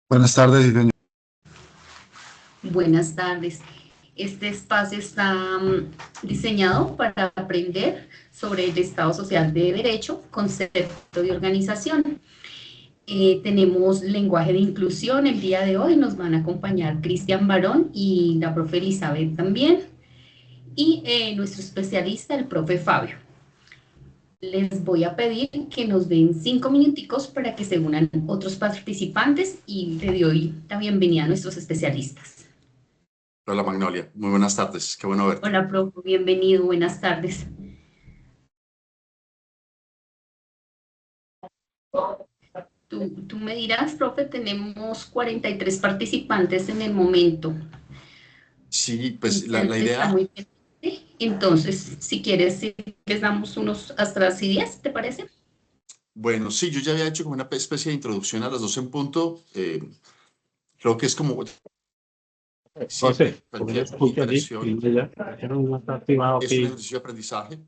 Buenas tardes, señor. Buenas tardes. Este espacio está diseñado para aprender sobre el Estado Social de Derecho, concepto de organización. Tenemos lenguaje de inclusión el día de hoy. Nos van a acompañar Cristian Barón y la profe Elizabeth también. Y nuestro especialista, el profe Fabio. Les voy a pedir que nos den 5 minuticos para que se unan otros participantes y le doy la bienvenida a nuestros especialistas. Hola, Magnolia. Muy buenas tardes. Qué bueno verte. Hola, profe, bienvenido, buenas tardes. Tú me dirás, profe, tenemos 43 participantes en el momento. Sí, Mi pues la gente está idea, muy pendiente. Entonces, si quieres, si les damos unos hasta las 10, ¿te parece? bueno, sí, yo ya había hecho como una especie de introducción a las dos en punto. Creo que es como siempre, José, como yo cualquier escucho allí, interacción y ya, que no está activado es un aquí. ejercicio de aprendizaje.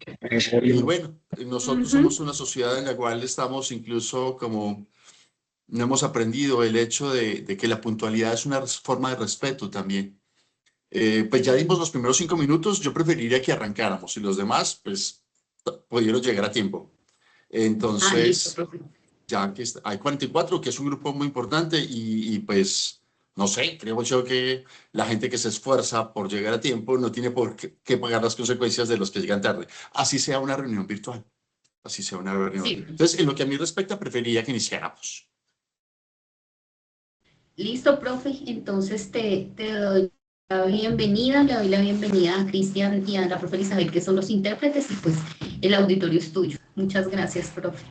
Y Eh, bueno, nosotros Ujú. somos una sociedad en la cual estamos incluso como no hemos aprendido el hecho de que la puntualidad es una forma de respeto también. Pues ya dimos los primeros 5 minutos, yo preferiría que arrancáramos y los demás, pues, pudieron llegar a tiempo. Ah, listo, Entonces, profe. ya que hay 44, que es un grupo muy importante pues, no sé, creo yo que la gente que se esfuerza por llegar a tiempo no tiene por qué pagar las consecuencias de los que llegan tarde, así sea una reunión virtual, así sea una reunión. Sí, Entonces, en lo que a mí respecta, preferiría que iniciáramos. listo, profe. Entonces te doy la bienvenida, le doy la bienvenida a Cristian y a la profe Isabel, que son los intérpretes, y pues el auditorio es tuyo. Muchas gracias, profe.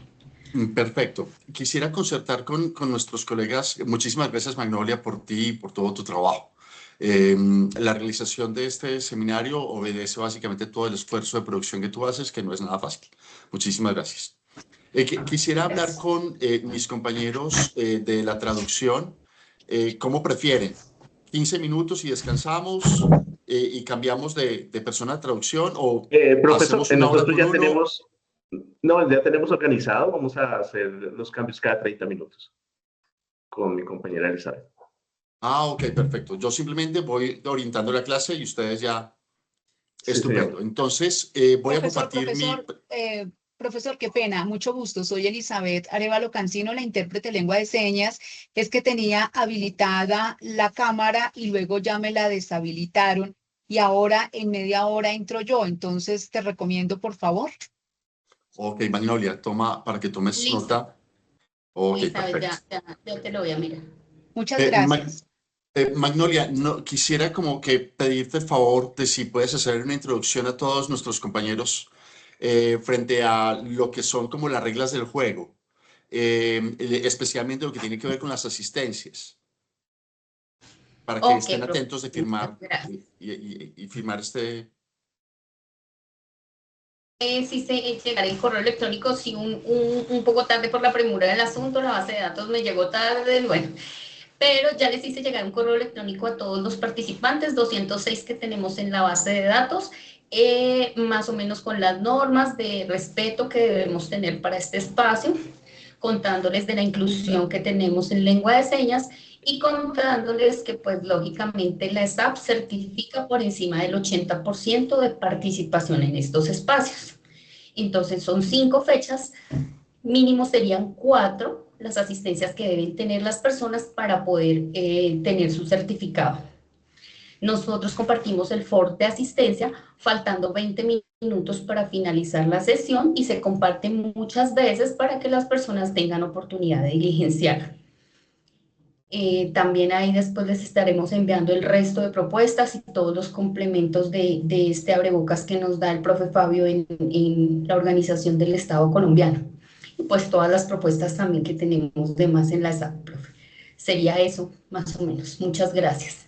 Perfecto. Quisiera concertar con nuestros colegas. Muchísimas gracias, Magnolia, por ti y por todo tu trabajo. La realización de este seminario obedece básicamente todo el esfuerzo de producción que tú haces, que no es nada fácil. Muchísimas gracias. Quisiera hablar Gracias. con mis compañeros de la traducción. ¿Cómo prefieren? ¿15 minutos y descansamos y cambiamos de persona de traducción o profesor, hacemos una hora nosotros con ya uno? tenemos, no, ya tenemos organizado, vamos a hacer los cambios cada 30 minutos con mi compañera Elizabeth. Ah, ok, perfecto. Yo simplemente voy orientando la clase y ustedes ya. Sí, Estupendo. señor. Entonces, voy a Profesor, compartir mi. profesor, profesor, qué pena, mucho gusto. Soy Elizabeth Arevalo Cancino, la intérprete de lengua de señas. Es que tenía habilitada la cámara y luego ya me la deshabilitaron y ahora en media hora entro yo. Entonces te recomiendo, por favor. Ok, Magnolia, toma para que tomes Listo. nota. Ok, Elizabeth, perfecto. ya te lo voy a mirar. Muchas Eh, Mag- gracias. Magnolia, no, quisiera como que pedirte el favor de si puedes hacer una introducción a todos nuestros compañeros frente a lo que son como las reglas del juego, especialmente lo que tiene que ver con las asistencias, para que Ok, estén profe. atentos de Muchas firmar gracias. y firmar este. Sí sé llegar el correo electrónico, sí, un poco tarde por la premura del asunto, la base de datos me llegó tarde, bueno, pero ya les hice llegar un correo electrónico a todos los participantes, 206 que tenemos en la base de datos, más o menos con las normas de respeto que debemos tener para este espacio, contándoles de la inclusión que tenemos en lengua de señas y contándoles que pues lógicamente la SAP certifica por encima del 80% de participación en estos espacios. Entonces son 5 fechas, mínimo serían 4 las asistencias que deben tener las personas para poder tener su certificado. Nosotros compartimos el foro de asistencia, faltando 20 minutos para finalizar la sesión y se comparte muchas veces para que las personas tengan oportunidad de diligenciar. También ahí después les estaremos enviando el resto de propuestas y todos los complementos de este abrebocas que nos da el profe Fabio en la organización del Estado colombiano. Y pues todas las propuestas también que tenemos de más en la SAP, profe. Sería eso, más o menos. Muchas gracias.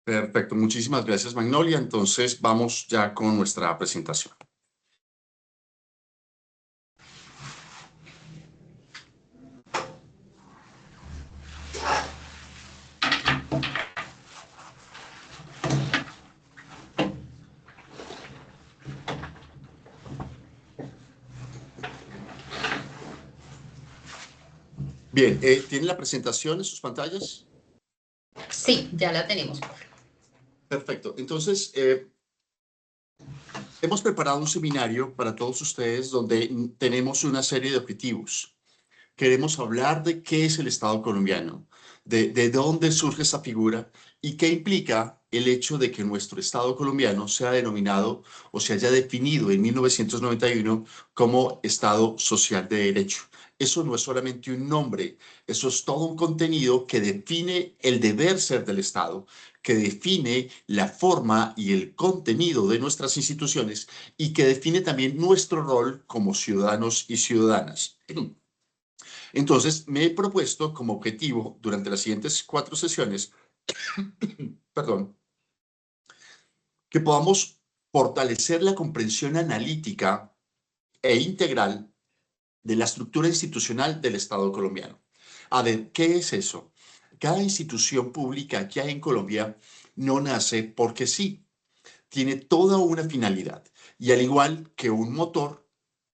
Perfecto, muchísimas gracias, Magnolia. Entonces, vamos ya con nuestra presentación. Bien, ¿tienen la presentación en sus pantallas? Sí, ya la tenemos. Perfecto. Entonces, hemos preparado un seminario para todos ustedes donde tenemos una serie de objetivos. Queremos hablar de qué es el Estado colombiano, de dónde surge esa figura y qué implica el hecho de que nuestro Estado colombiano sea denominado o se haya definido en 1991 como Estado Social de Derecho. Eso no es solamente un nombre, eso es todo un contenido que define el deber ser del Estado, que define la forma y el contenido de nuestras instituciones y que define también nuestro rol como ciudadanos y ciudadanas. Entonces, me he propuesto como objetivo durante las siguientes 4 sesiones, perdón, que podamos fortalecer la comprensión analítica e integral de la estructura institucional del Estado colombiano. A ver, ¿qué es eso? Cada institución pública que hay en Colombia no nace porque sí, tiene toda una finalidad. Y al igual que un motor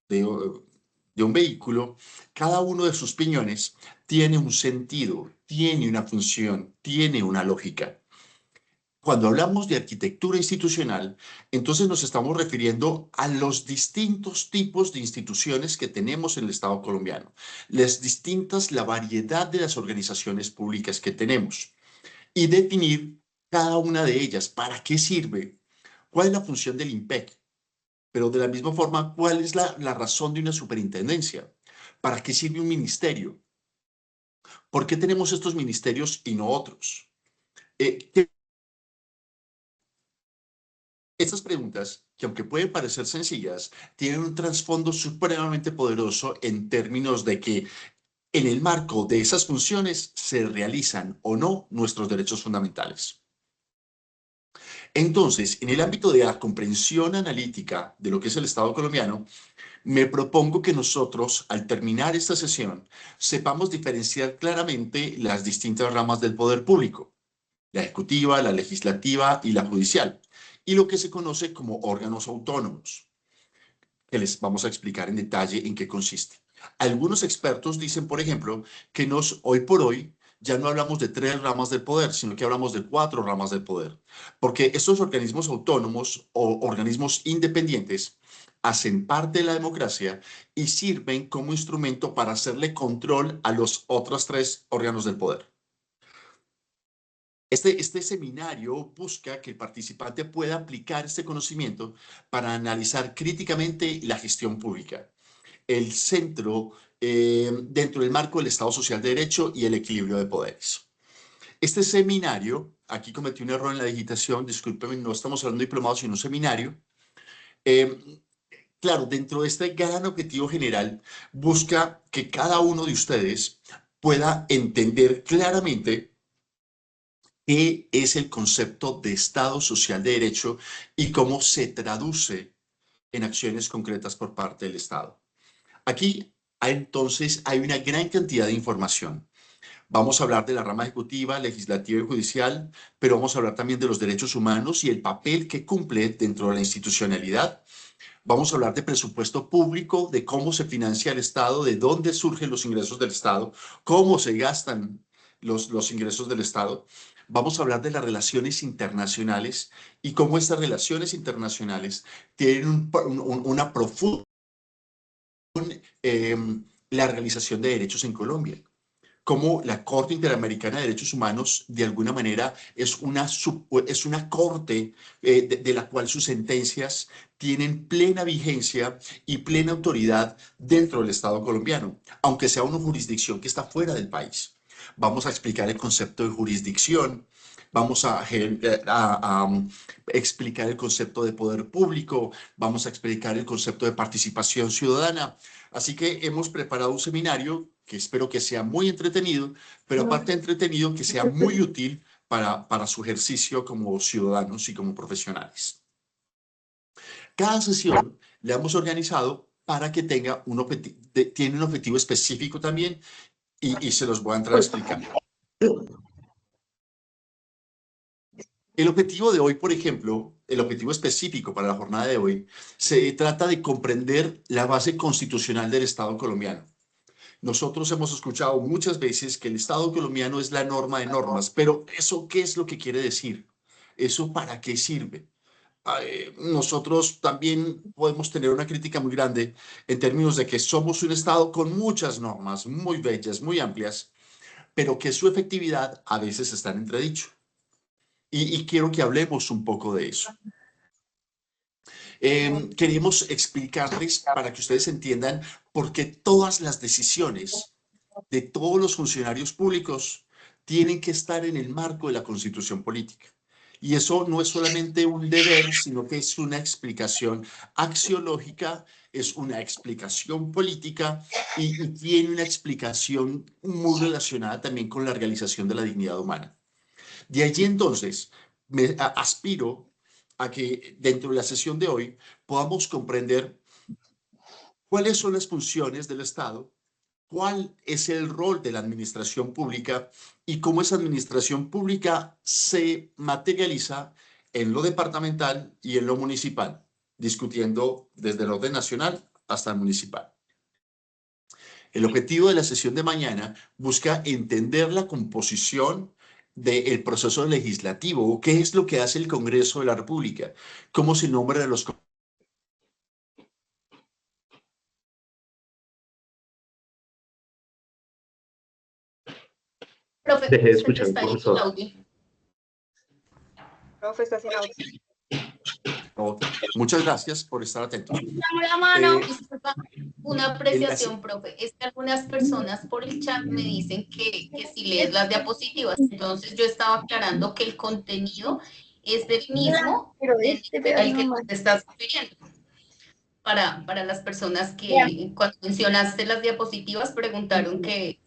de un vehículo, cada uno de sus piñones tiene un sentido, tiene una función, tiene una lógica. Cuando hablamos de arquitectura institucional, entonces nos estamos refiriendo a los distintos tipos de instituciones que tenemos en el Estado colombiano, la variedad de las organizaciones públicas que tenemos y definir cada una de ellas, para qué sirve, cuál es la función del IMPEC, pero de la misma forma, cuál es la razón de una superintendencia, para qué sirve un ministerio, por qué tenemos estos ministerios y no otros. Estas preguntas, que aunque pueden parecer sencillas, tienen un trasfondo supremamente poderoso en términos de que en el marco de esas funciones se realizan o no nuestros derechos fundamentales. Entonces, en el ámbito de la comprensión analítica de lo que es el Estado colombiano, me propongo que nosotros, al terminar esta sesión, sepamos diferenciar claramente las distintas ramas del poder público, la ejecutiva, la legislativa y la judicial, y lo que se conoce como órganos autónomos, que les vamos a explicar en detalle en qué consiste. Algunos expertos dicen, por ejemplo, que hoy por hoy ya no hablamos de 3 ramas del poder, sino que hablamos de 4 ramas del poder, porque estos organismos autónomos o organismos independientes hacen parte de la democracia y sirven como instrumento para hacerle control a los otros 3 órganos del poder. Este seminario busca que el participante pueda aplicar este conocimiento para analizar críticamente la gestión pública, el centro dentro del marco del Estado Social de Derecho y el equilibrio de poderes. Este seminario, aquí cometí un error en la digitación, discúlpenme, no estamos hablando de diplomado, sino un seminario. Claro, dentro de este gran objetivo general, busca que cada uno de ustedes pueda entender claramente qué es el concepto de Estado Social de Derecho y cómo se traduce en acciones concretas por parte del Estado. Aquí, entonces, hay una gran cantidad de información. Vamos a hablar de la rama ejecutiva, legislativa y judicial, pero vamos a hablar también de los derechos humanos y el papel que cumple dentro de la institucionalidad. Vamos a hablar de presupuesto público, de cómo se financia el Estado, de dónde surgen los ingresos del Estado, cómo se gastan los ingresos del Estado. Vamos a hablar de las relaciones internacionales y cómo estas relaciones internacionales tienen una profunda la realización de derechos en Colombia. Cómo la Corte Interamericana de Derechos Humanos, de alguna manera, es una corte de la cual sus sentencias tienen plena vigencia y plena autoridad dentro del Estado colombiano, aunque sea una jurisdicción que está fuera del país. Vamos a explicar el concepto de jurisdicción, vamos a explicar el concepto de poder público, vamos a explicar el concepto de participación ciudadana. Así que hemos preparado un seminario que espero que sea muy entretenido, pero aparte de entretenido, que sea muy útil para su ejercicio como ciudadanos y como profesionales. Cada sesión la hemos organizado para que tenga tiene un objetivo específico también y se los voy a entrar a explicar. El objetivo de hoy, por ejemplo, el objetivo específico para la jornada de hoy, se trata de comprender la base constitucional del Estado colombiano. Nosotros hemos escuchado muchas veces que el Estado colombiano es la norma de normas, pero ¿eso qué es lo que quiere decir? ¿Eso para qué sirve? Nosotros también podemos tener una crítica muy grande en términos de que somos un Estado con muchas normas muy bellas, muy amplias, pero que su efectividad a veces está en entredicho. Y quiero que hablemos un poco de eso. Queremos explicarles para que ustedes entiendan por qué todas las decisiones de todos los funcionarios públicos tienen que estar en el marco de la Constitución política. Y eso no es solamente un deber, sino que es una explicación axiológica, es una explicación política y tiene una explicación muy relacionada también con la realización de la dignidad humana. De allí entonces, aspiro a que dentro de la sesión de hoy podamos comprender cuáles son las funciones del Estado, cuál es el rol de la administración pública y cómo esa administración pública se materializa en lo departamental y en lo municipal, discutiendo desde el orden nacional hasta el municipal. El objetivo de la sesión de mañana busca entender la composición del proceso legislativo, qué es lo que hace el Congreso de la República, cómo se nombran los Profe, Dejé de se te escuchar, está yendo el profesor. audio. Profe, está sin audio. Muchas gracias por estar atentos. Dame la mano. Eh, Disculpa, una apreciación, profe. Es que algunas personas por el chat me dicen que si lees las diapositivas, entonces yo estaba aclarando que el contenido es del mismo Pero al que no. tú te estás refiriendo. Para las personas que cuando mencionaste las diapositivas preguntaron que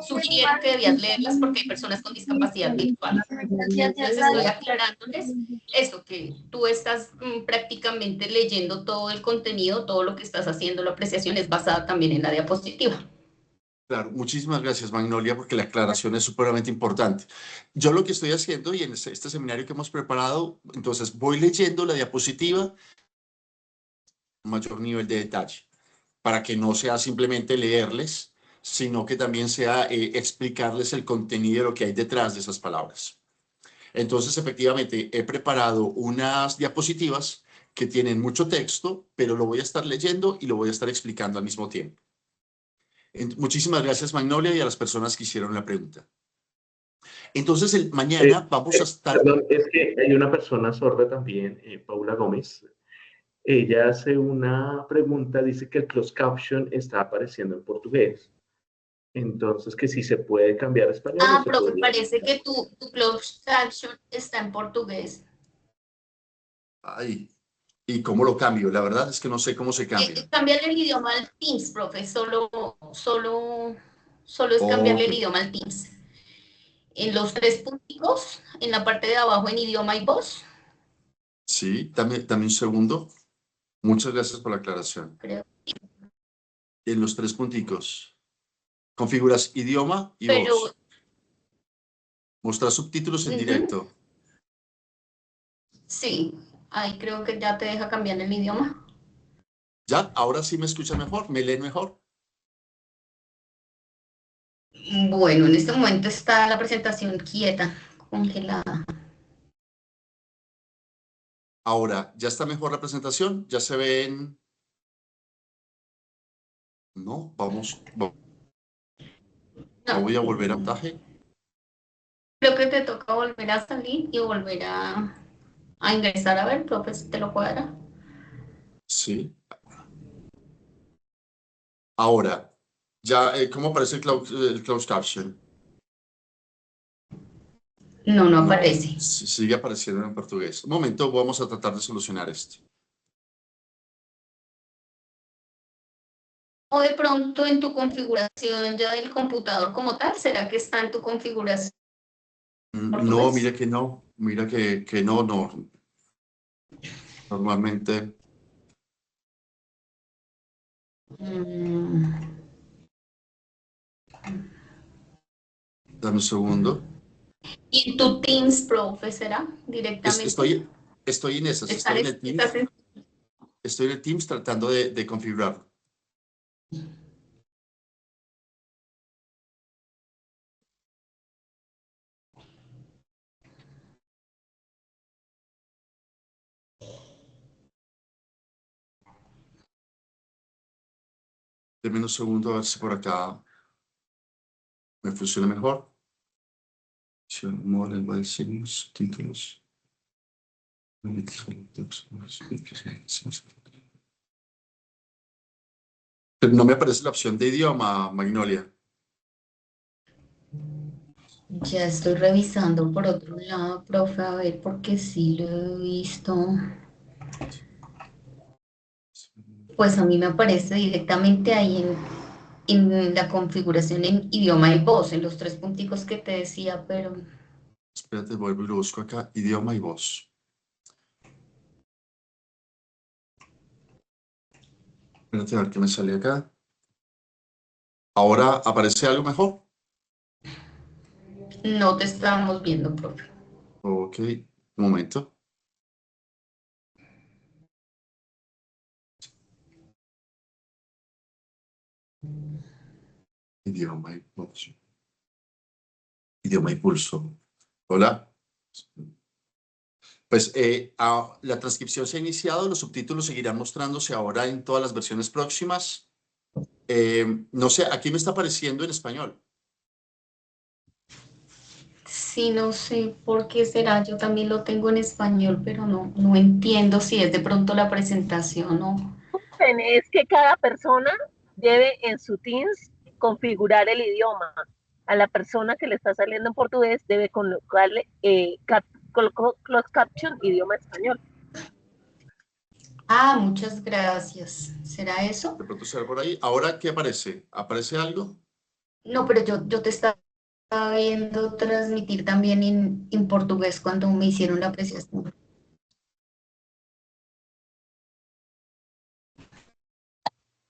sugirieron que debías leerlas porque hay personas con discapacidad visual. Entonces estoy aclarándoles eso, que tú estás prácticamente leyendo todo el contenido, todo lo que estás haciendo, la apreciación es basada también en la diapositiva. Claro, muchísimas gracias, Magnolia, porque la aclaración es supremamente importante. Yo lo que estoy haciendo, y en este seminario que hemos preparado, entonces voy leyendo la diapositiva a mayor nivel de detalle, para que no sea simplemente leerles, sino que también sea explicarles el contenido de lo que hay detrás de esas palabras. Entonces, efectivamente, he preparado unas diapositivas que tienen mucho texto, pero lo voy a estar leyendo y lo voy a estar explicando al mismo tiempo. Muchísimas gracias, Magnolia, y a las personas que hicieron la pregunta. Entonces, mañana vamos a estar... Perdón, es que hay una persona sorda también, Paula Gómez. Ella hace una pregunta, dice que el closed caption está apareciendo en portugués. Entonces, que si se puede cambiar a español. Ah, profe, parece que tu closed caption está en portugués. Ay, ¿y cómo lo cambio? La verdad es que no sé cómo se cambia. Cambiarle el idioma al Teams, profe, solo es cambiarle el idioma al Teams. En los 3 punticos, en la parte de abajo en idioma y voz. Sí, dame un segundo. Muchas gracias por la aclaración. Creo. En los 3 punticos. Configuras idioma y voz. Mostrar subtítulos en directo. Sí, ahí creo que ya te deja cambiar el idioma. ¿Ya? ¿Ahora sí me escuchan mejor? ¿Me leen mejor? Bueno, en este momento está la presentación quieta, congelada. Ahora, ¿ya está mejor la presentación? ¿Ya se ven? No, vamos. No. Voy a volver a montaje. Creo que te toca volver a salir y volver a ingresar. A ver, profe, si te lo cuadra. Sí. Ahora, ya, ¿cómo aparece el closed caption? No aparece. Sigue apareciendo en portugués. Un momento, vamos a tratar de solucionar esto. O de pronto en tu configuración ya del computador como tal, ¿será que está en tu configuración? No, mira que no. Mira que no. Normalmente. Dame un segundo. ¿Y tu Teams, profe, será directamente? Estoy en esas. Estoy en el Teams. Estoy en el Teams tratando de configurarlo. Deme un segundo a ver si por acá me funciona mejor. Model, signos, títulos. Pero no me aparece la opción de idioma, Magnolia. Ya estoy revisando por otro lado, profe, a ver, porque sí lo he visto. Pues a mí me aparece directamente ahí en la configuración en idioma y voz, en los tres punticos que te decía, pero Espérate, vuelvo y lo busco acá. Idioma y voz. Espérate a ver qué me sale acá. Ahora aparece algo mejor. no te estábamos viendo, profe. Ok, un momento. Idioma y voz. Idioma y pulso. Hola. Pues la transcripción se ha iniciado, los subtítulos seguirán mostrándose ahora en todas las versiones próximas. No sé, aquí me está apareciendo en español. Sí, no sé por qué será, yo también lo tengo en español, pero no entiendo si es de pronto la presentación o... Es que cada persona debe en su Teams configurar el idioma. A la persona que le está saliendo en portugués debe colocarle closed caption idioma español. Ah, muchas gracias. ¿Será eso? De pronto será por ahí. Ahora, ¿qué aparece? ¿Aparece algo? No, pero yo te estaba viendo transmitir también en portugués cuando me hicieron la apreciación.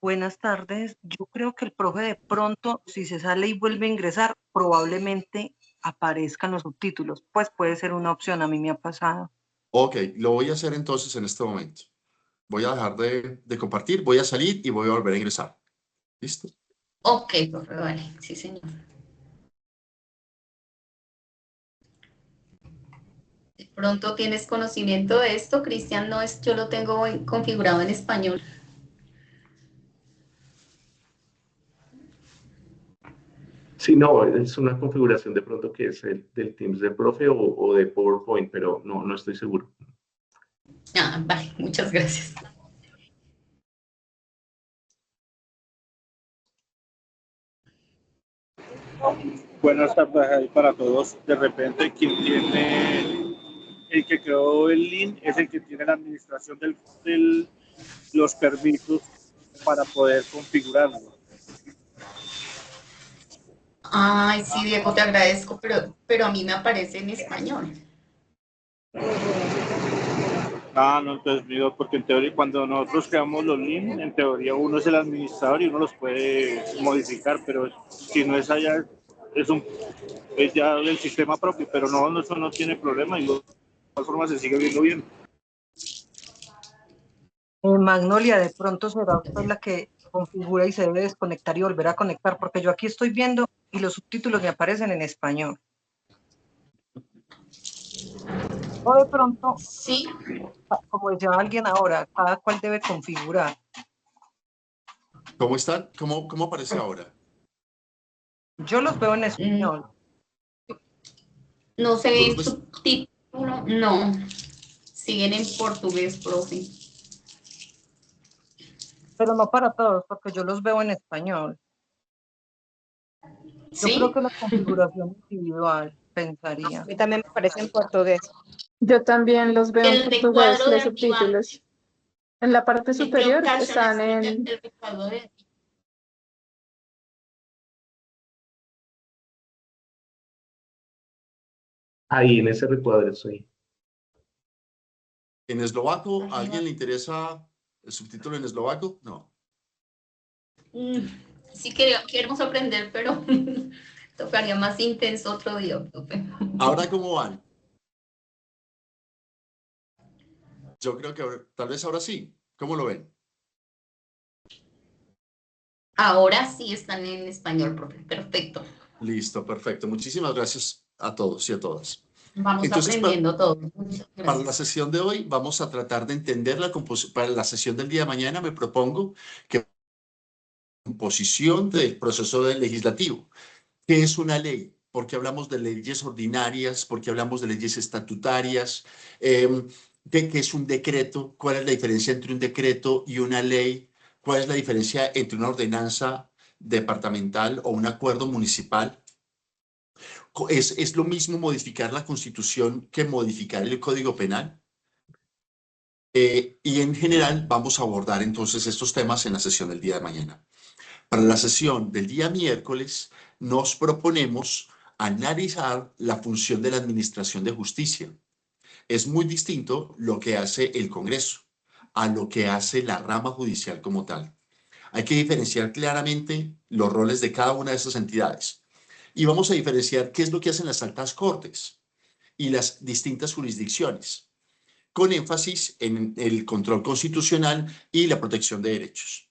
Buenas tardes. Yo creo que el profe de pronto, si se sale y vuelve a ingresar, probablemente aparezcan los subtítulos. Pues puede ser una opción, a mí me ha pasado. Ok, lo voy a hacer entonces en este momento. Voy a dejar de compartir, voy a salir y voy a volver a ingresar. ¿Listo? Ok, profe, vale, sí, señor. De pronto tienes conocimiento de esto, Cristian, no es, yo lo tengo configurado en español. Sí, no, es una configuración de pronto que es el del Teams de profe o de PowerPoint, pero no estoy seguro. Ah, vale, muchas gracias. Buenas tardes ahí para todos. De repente, quien tiene, el que creó el link es el que tiene la administración los permisos para poder configurarlo. Ay, sí, Diego, te agradezco, pero a mí me aparece en español. Ah, no, entonces digo, porque en teoría cuando nosotros creamos los links, en teoría uno es el administrador y uno los puede modificar, pero si no es allá, es ya del sistema propio, pero no, eso no tiene problema y de todas formas se sigue viendo bien. Magnolia, de pronto será usted la que configura y se debe desconectar y volver a conectar, porque yo aquí estoy viendo y los subtítulos me aparecen en español. O de pronto, Sí, como decía alguien ahora, cada cual debe configurar. ¿Cómo están? ¿Cómo aparece ahora? Yo los veo en español. no se ¿Tú ve los el ves? subtítulo, no. Siguen en portugués, profe. Pero no para todos, porque yo los veo en español. Yo creo ¿Sí? que la configuración individual, pensaría. A mí también me parece en portugués. Yo también los veo en El portugués, recuadro de los arriba, subtítulos. En la parte el closed superior caption están es en... el recuadro de arriba. Ahí en ese recuadro estoy. ¿En eslovaco? ¿A alguien le interesa el subtítulo en eslovaco? No. Sí queremos aprender, pero tocaría más intenso otro día, profe. ¿Ahora cómo van? Yo creo que tal vez ahora sí. ¿Cómo lo ven? Ahora sí están en español, profe. Perfecto. Listo, perfecto. Muchísimas gracias a todos y a todas. Vamos Entonces, aprendiendo todo. Muchas para la gracias. sesión de hoy vamos a tratar de entender la composición. Para la sesión del día de mañana me propongo que composición del proceso legislativo. ¿Qué es una ley? ¿Por qué hablamos de leyes ordinarias? ¿Por qué hablamos de leyes estatutarias? ¿Qué es un decreto? ¿Cuál es la diferencia entre un decreto y una ley? ¿Cuál es la diferencia entre una ordenanza departamental o un acuerdo municipal? ¿Es lo mismo modificar la Constitución que modificar el Código Penal? Y en general vamos a abordar entonces estos temas en la sesión del día de mañana. Para la sesión del día miércoles nos proponemos analizar la función de la Administración de Justicia. Es muy distinto lo que hace el Congreso a lo que hace la rama judicial como tal. Hay que diferenciar claramente los roles de cada una de esas entidades. Y vamos a diferenciar qué es lo que hacen las altas cortes y las distintas jurisdicciones, con énfasis en el control constitucional y la protección de derechos.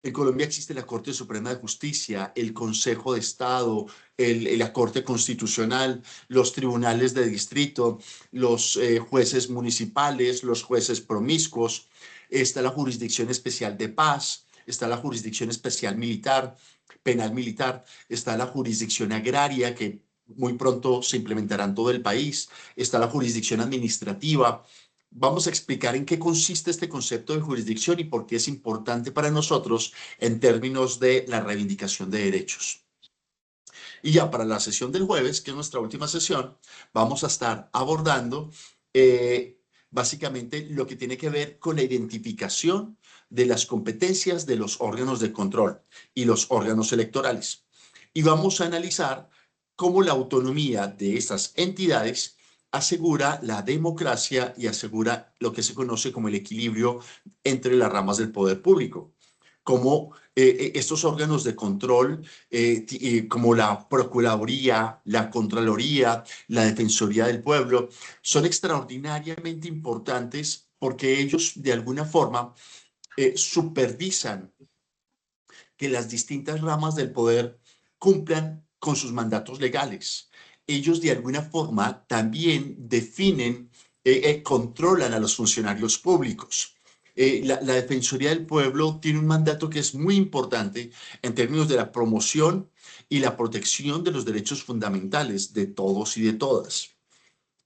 En Colombia existe la Corte Suprema de Justicia, el Consejo de Estado, la Corte Constitucional, los tribunales de distrito, los jueces municipales, los jueces promiscuos, está la Jurisdicción Especial de Paz, está la Jurisdicción Especial Militar, Penal Militar, está la Jurisdicción Agraria, que muy pronto se implementará en todo el país, está la Jurisdicción Administrativa. Vamos a explicar en qué consiste este concepto de jurisdicción y por qué es importante para nosotros en términos de la reivindicación de derechos. Y ya para la sesión del jueves, que es nuestra última sesión, vamos a estar abordando básicamente lo que tiene que ver con la identificación de las competencias de los órganos de control y los órganos electorales. Y vamos a analizar cómo la autonomía de estas entidades asegura la democracia y asegura lo que se conoce como el equilibrio entre las ramas del poder público. Como estos órganos de control, como la Procuraduría, la Contraloría, la Defensoría del Pueblo, son extraordinariamente importantes porque ellos de alguna forma supervisan que las distintas ramas del poder cumplan con sus mandatos legales. Ellos de alguna forma también definen, controlan a los funcionarios públicos. La Defensoría del Pueblo tiene un mandato que es muy importante en términos de la promoción y la protección de los derechos fundamentales de todos y de todas.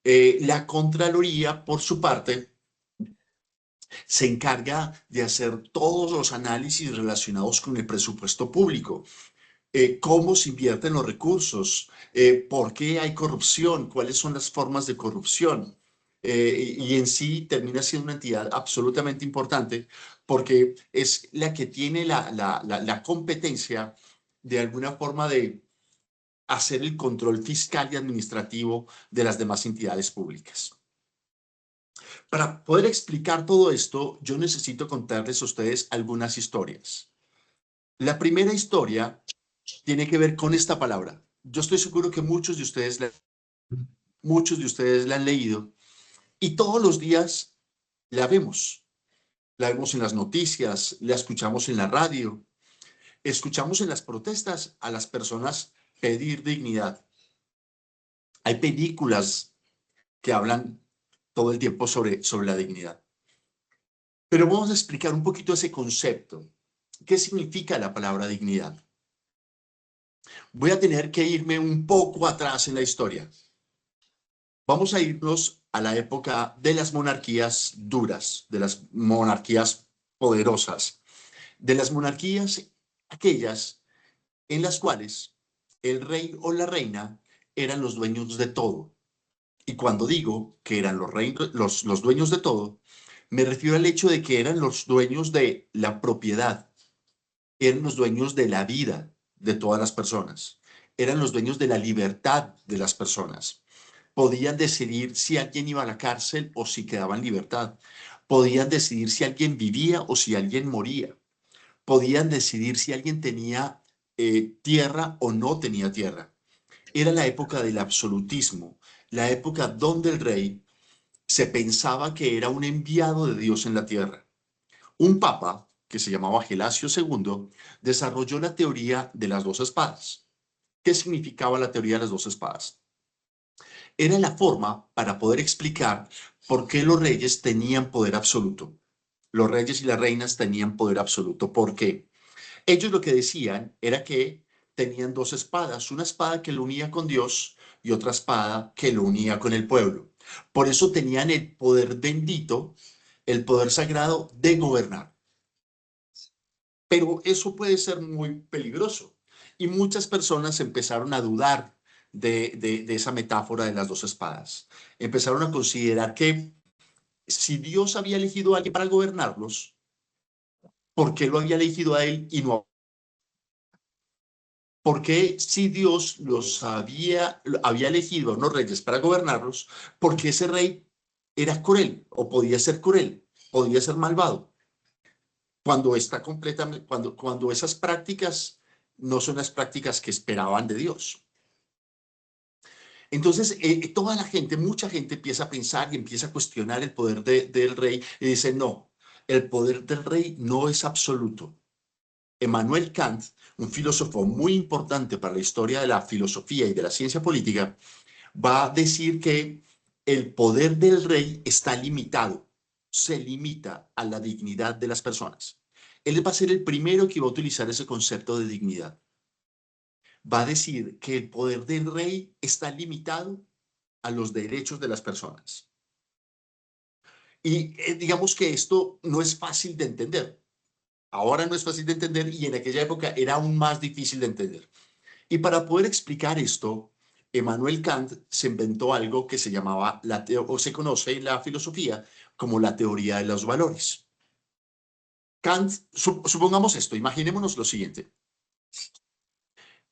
La Contraloría, por su parte, se encarga de hacer todos los análisis relacionados con el presupuesto público. Cómo se invierten los recursos, por qué hay corrupción, cuáles son las formas de corrupción. Y en sí termina siendo una entidad absolutamente importante porque es la que tiene la competencia de alguna forma de hacer el control fiscal y administrativo de las demás entidades públicas. Para poder explicar todo esto, yo necesito contarles a ustedes algunas historias. La primera historia tiene que ver con esta palabra. Yo estoy seguro que muchos de ustedes la han leído y todos los días la vemos. La vemos en las noticias, la escuchamos en la radio, escuchamos en las protestas a las personas pedir dignidad. Hay películas que hablan todo el tiempo sobre la dignidad. Pero vamos a explicar un poquito ese concepto. ¿Qué significa la palabra dignidad? Voy a tener que irme un poco atrás en la historia. Vamos a irnos a la época de las monarquías duras, de las monarquías poderosas, de las monarquías aquellas en las cuales el rey o la reina eran los dueños de todo. Y cuando digo que eran los dueños de todo, me refiero al hecho de que eran los dueños de la propiedad, eran los dueños de la vida de todas las personas, eran los dueños de la libertad de las personas. Podían decidir si alguien iba a la cárcel o si quedaba en libertad. Podían decidir si alguien vivía o si alguien moría. Podían decidir si alguien tenía tierra o no tenía tierra. Era la época del absolutismo, la época donde el rey se pensaba que era un enviado de Dios en la tierra. Un papa, que se llamaba Gelasio II, desarrolló la teoría de las dos espadas. ¿Qué significaba la teoría de las dos espadas? Era la forma para poder explicar por qué los reyes tenían poder absoluto. Los reyes y las reinas tenían poder absoluto. ¿Por qué? Ellos lo que decían era que tenían dos espadas, una espada que lo unía con Dios y otra espada que lo unía con el pueblo. Por eso tenían el poder bendito, el poder sagrado de gobernar. Pero eso puede ser muy peligroso. Y muchas personas empezaron a dudar de esa metáfora de las dos espadas. Empezaron a considerar que si Dios había elegido a alguien para gobernarlos, ¿por qué lo había elegido a él y no a... ¿Por qué si Dios los había elegido a unos reyes para gobernarlos, por qué ese rey era cruel o podía ser cruel, podía ser malvado? Cuando está completamente, cuando esas prácticas no son las prácticas que esperaban de Dios. Entonces, toda la gente, mucha gente empieza a pensar y empieza a cuestionar el poder del rey y dice, no, el poder del rey no es absoluto. Immanuel Kant, un filósofo muy importante para la historia de la filosofía y de la ciencia política, va a decir que el poder del rey está limitado, se limita a la dignidad de las personas. Él va a ser el primero que va a utilizar ese concepto de dignidad. Va a decir que el poder del rey está limitado a los derechos de las personas. Y digamos que esto no es fácil de entender. Ahora no es fácil de entender y en aquella época era aún más difícil de entender. Y para poder explicar esto, Immanuel Kant se inventó algo que se llamaba, o se conoce en la filosofía como la teoría de los valores. Kant, supongamos esto, imaginémonos lo siguiente.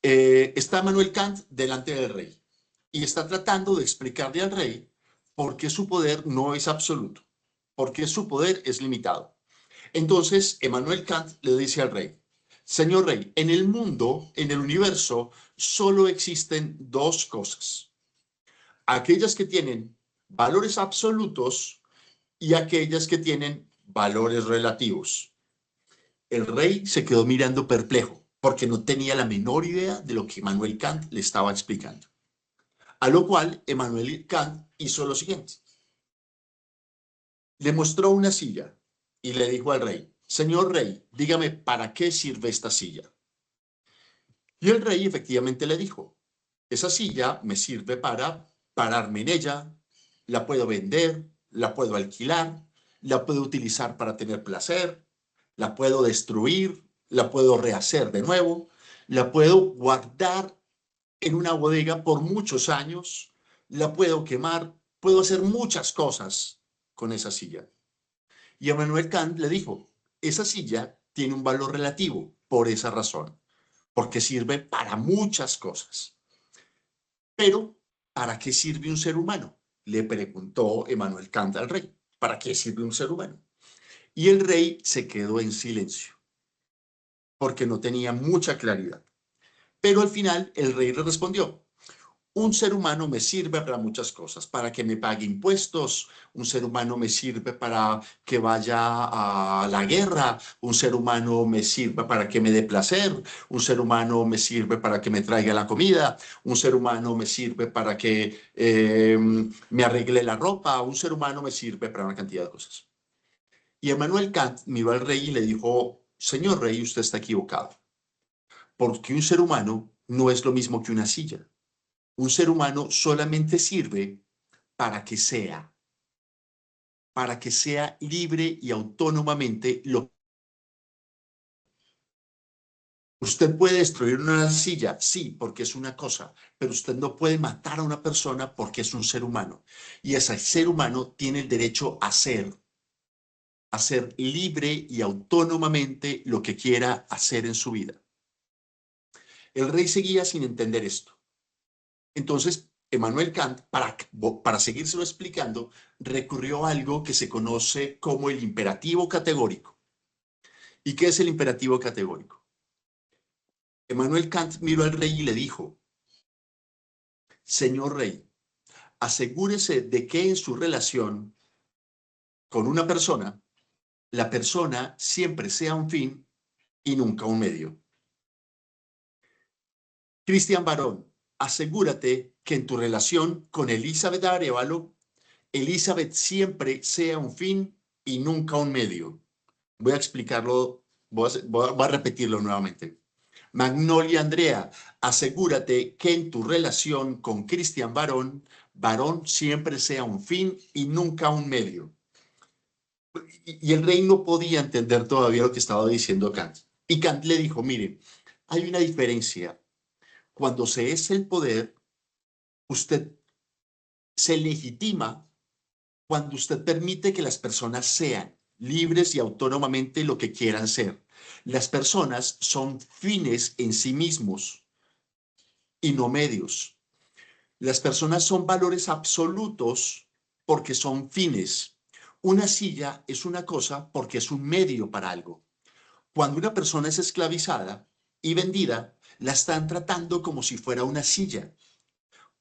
Está Immanuel Kant delante del rey y está tratando de explicarle al rey por qué su poder no es absoluto, por qué su poder es limitado. Entonces, Immanuel Kant le dice al rey, señor rey, en el mundo, en el universo, solo existen dos cosas. Aquellas que tienen valores absolutos y aquellas que tienen valores relativos. El rey se quedó mirando perplejo porque no tenía la menor idea de lo que Immanuel Kant le estaba explicando. A lo cual Immanuel Kant hizo lo siguiente. Le mostró una silla y le dijo al rey, señor rey, dígame, ¿para qué sirve esta silla? Y el rey efectivamente le dijo, esa silla me sirve para pararme en ella, la puedo vender, la puedo alquilar, la puedo utilizar para tener placer, la puedo destruir, la puedo rehacer de nuevo, la puedo guardar en una bodega por muchos años, la puedo quemar, puedo hacer muchas cosas con esa silla. Y Immanuel Kant le dijo, esa silla tiene un valor relativo por esa razón, porque sirve para muchas cosas. Pero, ¿para qué sirve un ser humano? Le preguntó Immanuel Kant al rey. ¿Para qué sirve un ser humano? Y el rey se quedó en silencio, porque no tenía mucha claridad. Pero al final el rey le respondió, un ser humano me sirve para muchas cosas, para que me pague impuestos, un ser humano me sirve para que vaya a la guerra, un ser humano me sirve para que me dé placer, un ser humano me sirve para que me traiga la comida, un ser humano me sirve para que me arregle la ropa, un ser humano me sirve para una cantidad de cosas. Y Immanuel Kant miró al rey y le dijo, señor rey, usted está equivocado, porque un ser humano no es lo mismo que una silla. Un ser humano solamente sirve para que sea libre y autónomamente lo. Usted puede destruir una silla, sí, porque es una cosa, pero usted no puede matar a una persona porque es un ser humano. Y ese ser humano tiene el derecho a ser libre y autónomamente lo que quiera hacer en su vida. El rey seguía sin entender esto. Entonces, Immanuel Kant, para seguírselo explicando, recurrió a algo que se conoce como el imperativo categórico. ¿Y qué es el imperativo categórico? Immanuel Kant miró al rey y le dijo, señor rey, asegúrese de que en su relación con una persona, la persona siempre sea un fin y nunca un medio. Cristian Barón, asegúrate que en tu relación con Elizabeth Arévalo, Elizabeth siempre sea un fin y nunca un medio. Voy a explicarlo voy a repetirlo nuevamente. Magnolia Andrea, asegúrate que en tu relación con Cristian Barón, Barón siempre sea un fin y nunca un medio. Y el rey no podía entender todavía lo que estaba diciendo Kant. Y Kant le dijo, mire, hay una diferencia. Cuando se es el poder, usted se legitima cuando usted permite que las personas sean libres y autónomamente lo que quieran ser. Las personas son fines en sí mismos y no medios. Las personas son valores absolutos porque son fines. Una silla es una cosa porque es un medio para algo. Cuando una persona es esclavizada y vendida, la están tratando como si fuera una silla.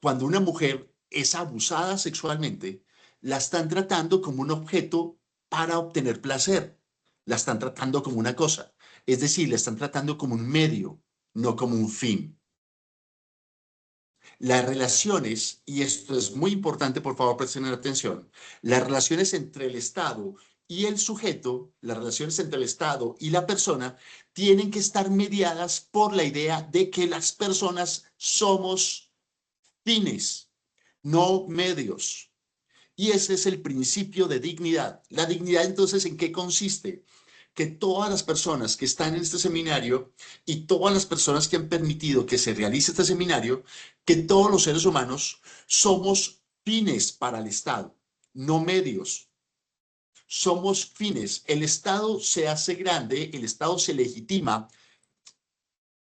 Cuando una mujer es abusada sexualmente, la están tratando como un objeto para obtener placer. La están tratando como una cosa. Es decir, la están tratando como un medio, no como un fin. Las relaciones, y esto es muy importante, por favor presten atención, las relaciones entre el Estado y el sujeto, las relaciones entre el Estado y la persona, tienen que estar mediadas por la idea de que las personas somos fines, no medios. Y ese es el principio de dignidad. La dignidad, entonces, ¿en qué consiste? Que todas las personas que están en este seminario y todas las personas que han permitido que se realice este seminario, que todos los seres humanos somos fines para el Estado, no medios. Somos fines. El Estado se hace grande, el Estado se legitima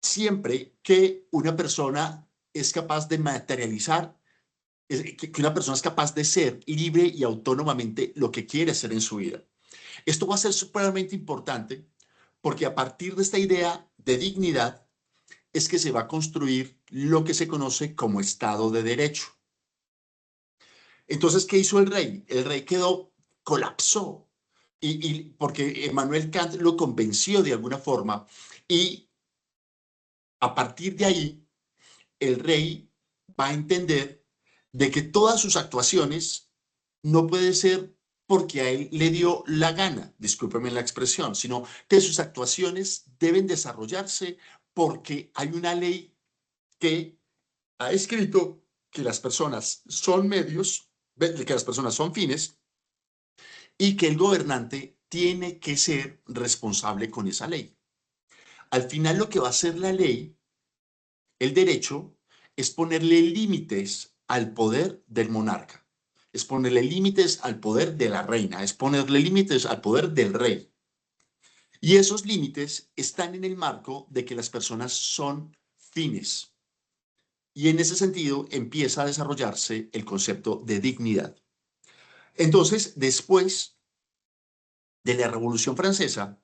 siempre que una persona es capaz de materializar, que una persona es capaz de ser libre y autónomamente lo que quiere hacer en su vida. Esto va a ser supremamente importante porque a partir de esta idea de dignidad es que se va a construir lo que se conoce como Estado de Derecho. Entonces, ¿qué hizo el rey? El rey colapsó, porque Emmanuel Kant lo convenció de alguna forma, y a partir de ahí, el rey va a entender de que todas sus actuaciones no puede ser porque a él le dio la gana, discúlpeme la expresión, sino que sus actuaciones deben desarrollarse porque hay una ley que ha escrito que las personas son medios, que las personas son fines y que el gobernante tiene que ser responsable con esa ley. Al final lo que va a hacer la ley, el derecho, es ponerle límites al poder del monarca, es ponerle límites al poder de la reina, es ponerle límites al poder del rey. Y esos límites están en el marco de que las personas son fines. Y en ese sentido empieza a desarrollarse el concepto de dignidad. Entonces, después de la Revolución Francesa,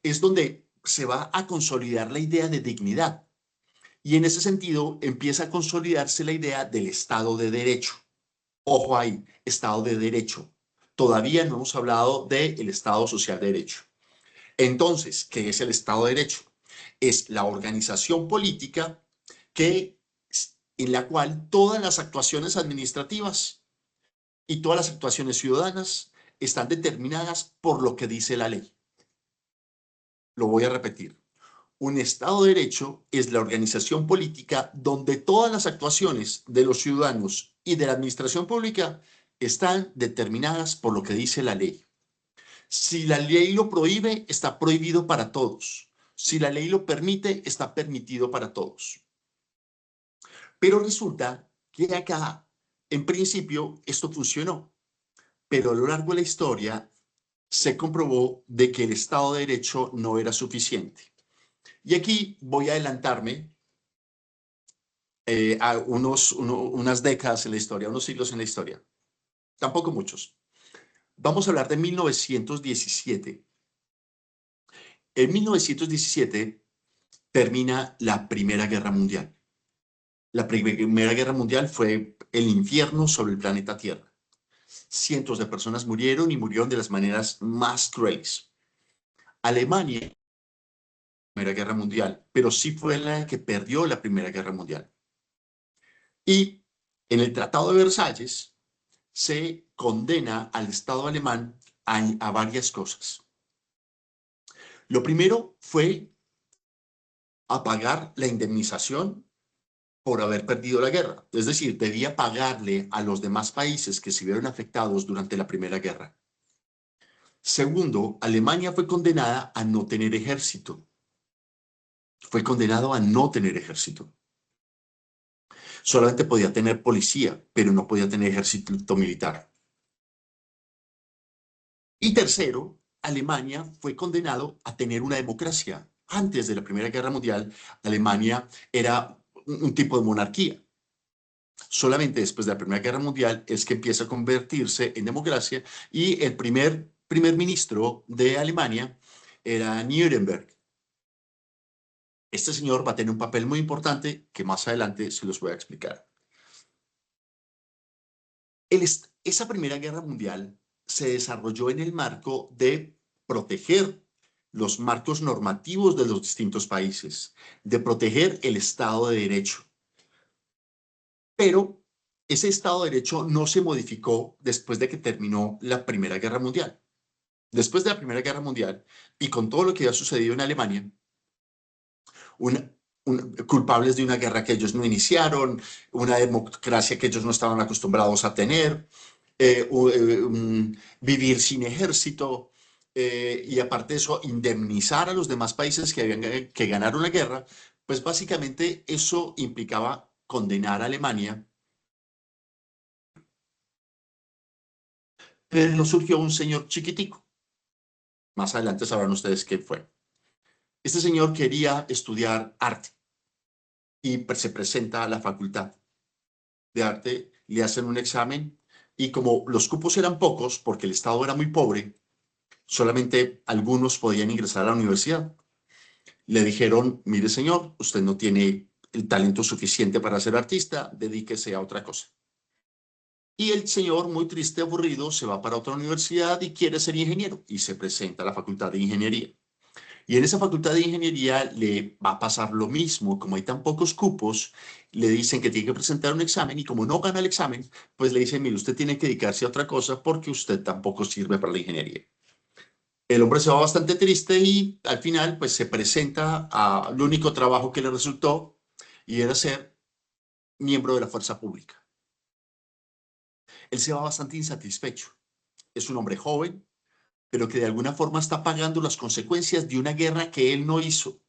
es donde se va a consolidar la idea de dignidad. Y en ese sentido empieza a consolidarse la idea del Estado de Derecho. Ojo ahí, Estado de Derecho. Todavía no hemos hablado del Estado Social de Derecho. Entonces, ¿qué es el Estado de Derecho? Es la organización política en la cual todas las actuaciones administrativas y todas las actuaciones ciudadanas están determinadas por lo que dice la ley. Lo voy a repetir. Un Estado de Derecho es la organización política donde todas las actuaciones de los ciudadanos y de la administración pública están determinadas por lo que dice la ley. Si la ley lo prohíbe, está prohibido para todos. Si la ley lo permite, está permitido para todos. Pero resulta que acá, en principio, esto funcionó. Pero a lo largo de la historia se comprobó de que el Estado de Derecho no era suficiente. Y aquí voy a adelantarme a unas décadas en la historia, unos siglos en la historia. Tampoco muchos. Vamos a hablar de 1917. En 1917 termina la Primera Guerra Mundial. La Primera Guerra Mundial fue el infierno sobre el planeta Tierra. Cientos de personas murieron y murieron de las maneras más crueles. Alemania, Primera Guerra Mundial, pero sí fue la que perdió la Primera Guerra Mundial. Y en el Tratado de Versalles se condena al Estado alemán a varias cosas. Lo primero fue a pagar la indemnización por haber perdido la guerra. Es decir, debía pagarle a los demás países que se vieron afectados durante la Primera Guerra. Segundo, Alemania fue condenada a no tener ejército. Fue condenado a no tener ejército. Solamente podía tener policía, pero no podía tener ejército militar. Y tercero, Alemania fue condenado a tener una democracia. Antes de la Primera Guerra Mundial, Alemania era un tipo de monarquía. Solamente después de la Primera Guerra Mundial es que empieza a convertirse en democracia y el primer ministro de Alemania era Nuremberg. Este señor va a tener un papel muy importante que más adelante se los voy a explicar. Esa Primera Guerra Mundial se desarrolló en el marco de proteger los marcos normativos de los distintos países, de proteger el Estado de Derecho. Pero ese Estado de Derecho no se modificó después de que terminó la Primera Guerra Mundial. Después de la Primera Guerra Mundial, y con todo lo que había sucedido en Alemania, culpables de una guerra que ellos no iniciaron, una democracia que ellos no estaban acostumbrados a tener, vivir sin ejército, y aparte de eso, indemnizar a los demás países que ganaron la guerra, pues básicamente eso implicaba condenar a Alemania. Pero surgió un señor chiquitico. Más adelante sabrán ustedes quién fue. Este señor quería estudiar arte y se presenta a la facultad de arte, le hacen un examen y como los cupos eran pocos, porque el Estado era muy pobre, solamente algunos podían ingresar a la universidad. Le dijeron, mire señor, usted no tiene el talento suficiente para ser artista, dedíquese a otra cosa. Y el señor, muy triste, aburrido, se va para otra universidad y quiere ser ingeniero y se presenta a la Facultad de Ingeniería. Y en esa Facultad de Ingeniería le va a pasar lo mismo. Como hay tan pocos cupos, le dicen que tiene que presentar un examen y como no gana el examen, pues le dicen, mire, usted tiene que dedicarse a otra cosa porque usted tampoco sirve para la ingeniería. El hombre se va bastante triste y al final pues se presenta al único trabajo que le resultó y era ser miembro de la fuerza pública. Él se va bastante insatisfecho. Es un hombre joven, pero que de alguna forma está pagando las consecuencias de una guerra que él no hizo.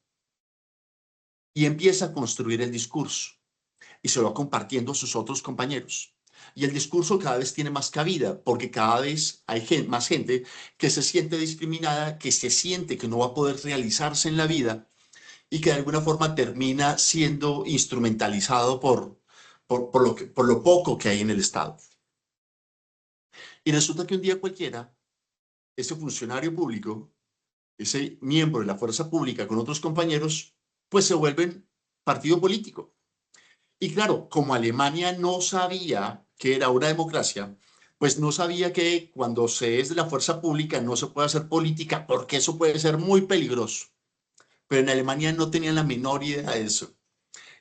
Y empieza a construir el discurso y se lo va compartiendo a sus otros compañeros. Y el discurso cada vez tiene más cabida porque cada vez hay más gente que se siente discriminada, que se siente que no va a poder realizarse en la vida y que de alguna forma termina siendo instrumentalizado por lo poco que hay en el Estado. Y resulta que un día cualquiera, ese funcionario público, ese miembro de la fuerza pública con otros compañeros, pues se vuelven partido político. Y claro, como Alemania no sabía que era una democracia, pues no sabía que cuando se es de la fuerza pública no se puede hacer política porque eso puede ser muy peligroso. Pero en Alemania no tenían la menor idea de eso.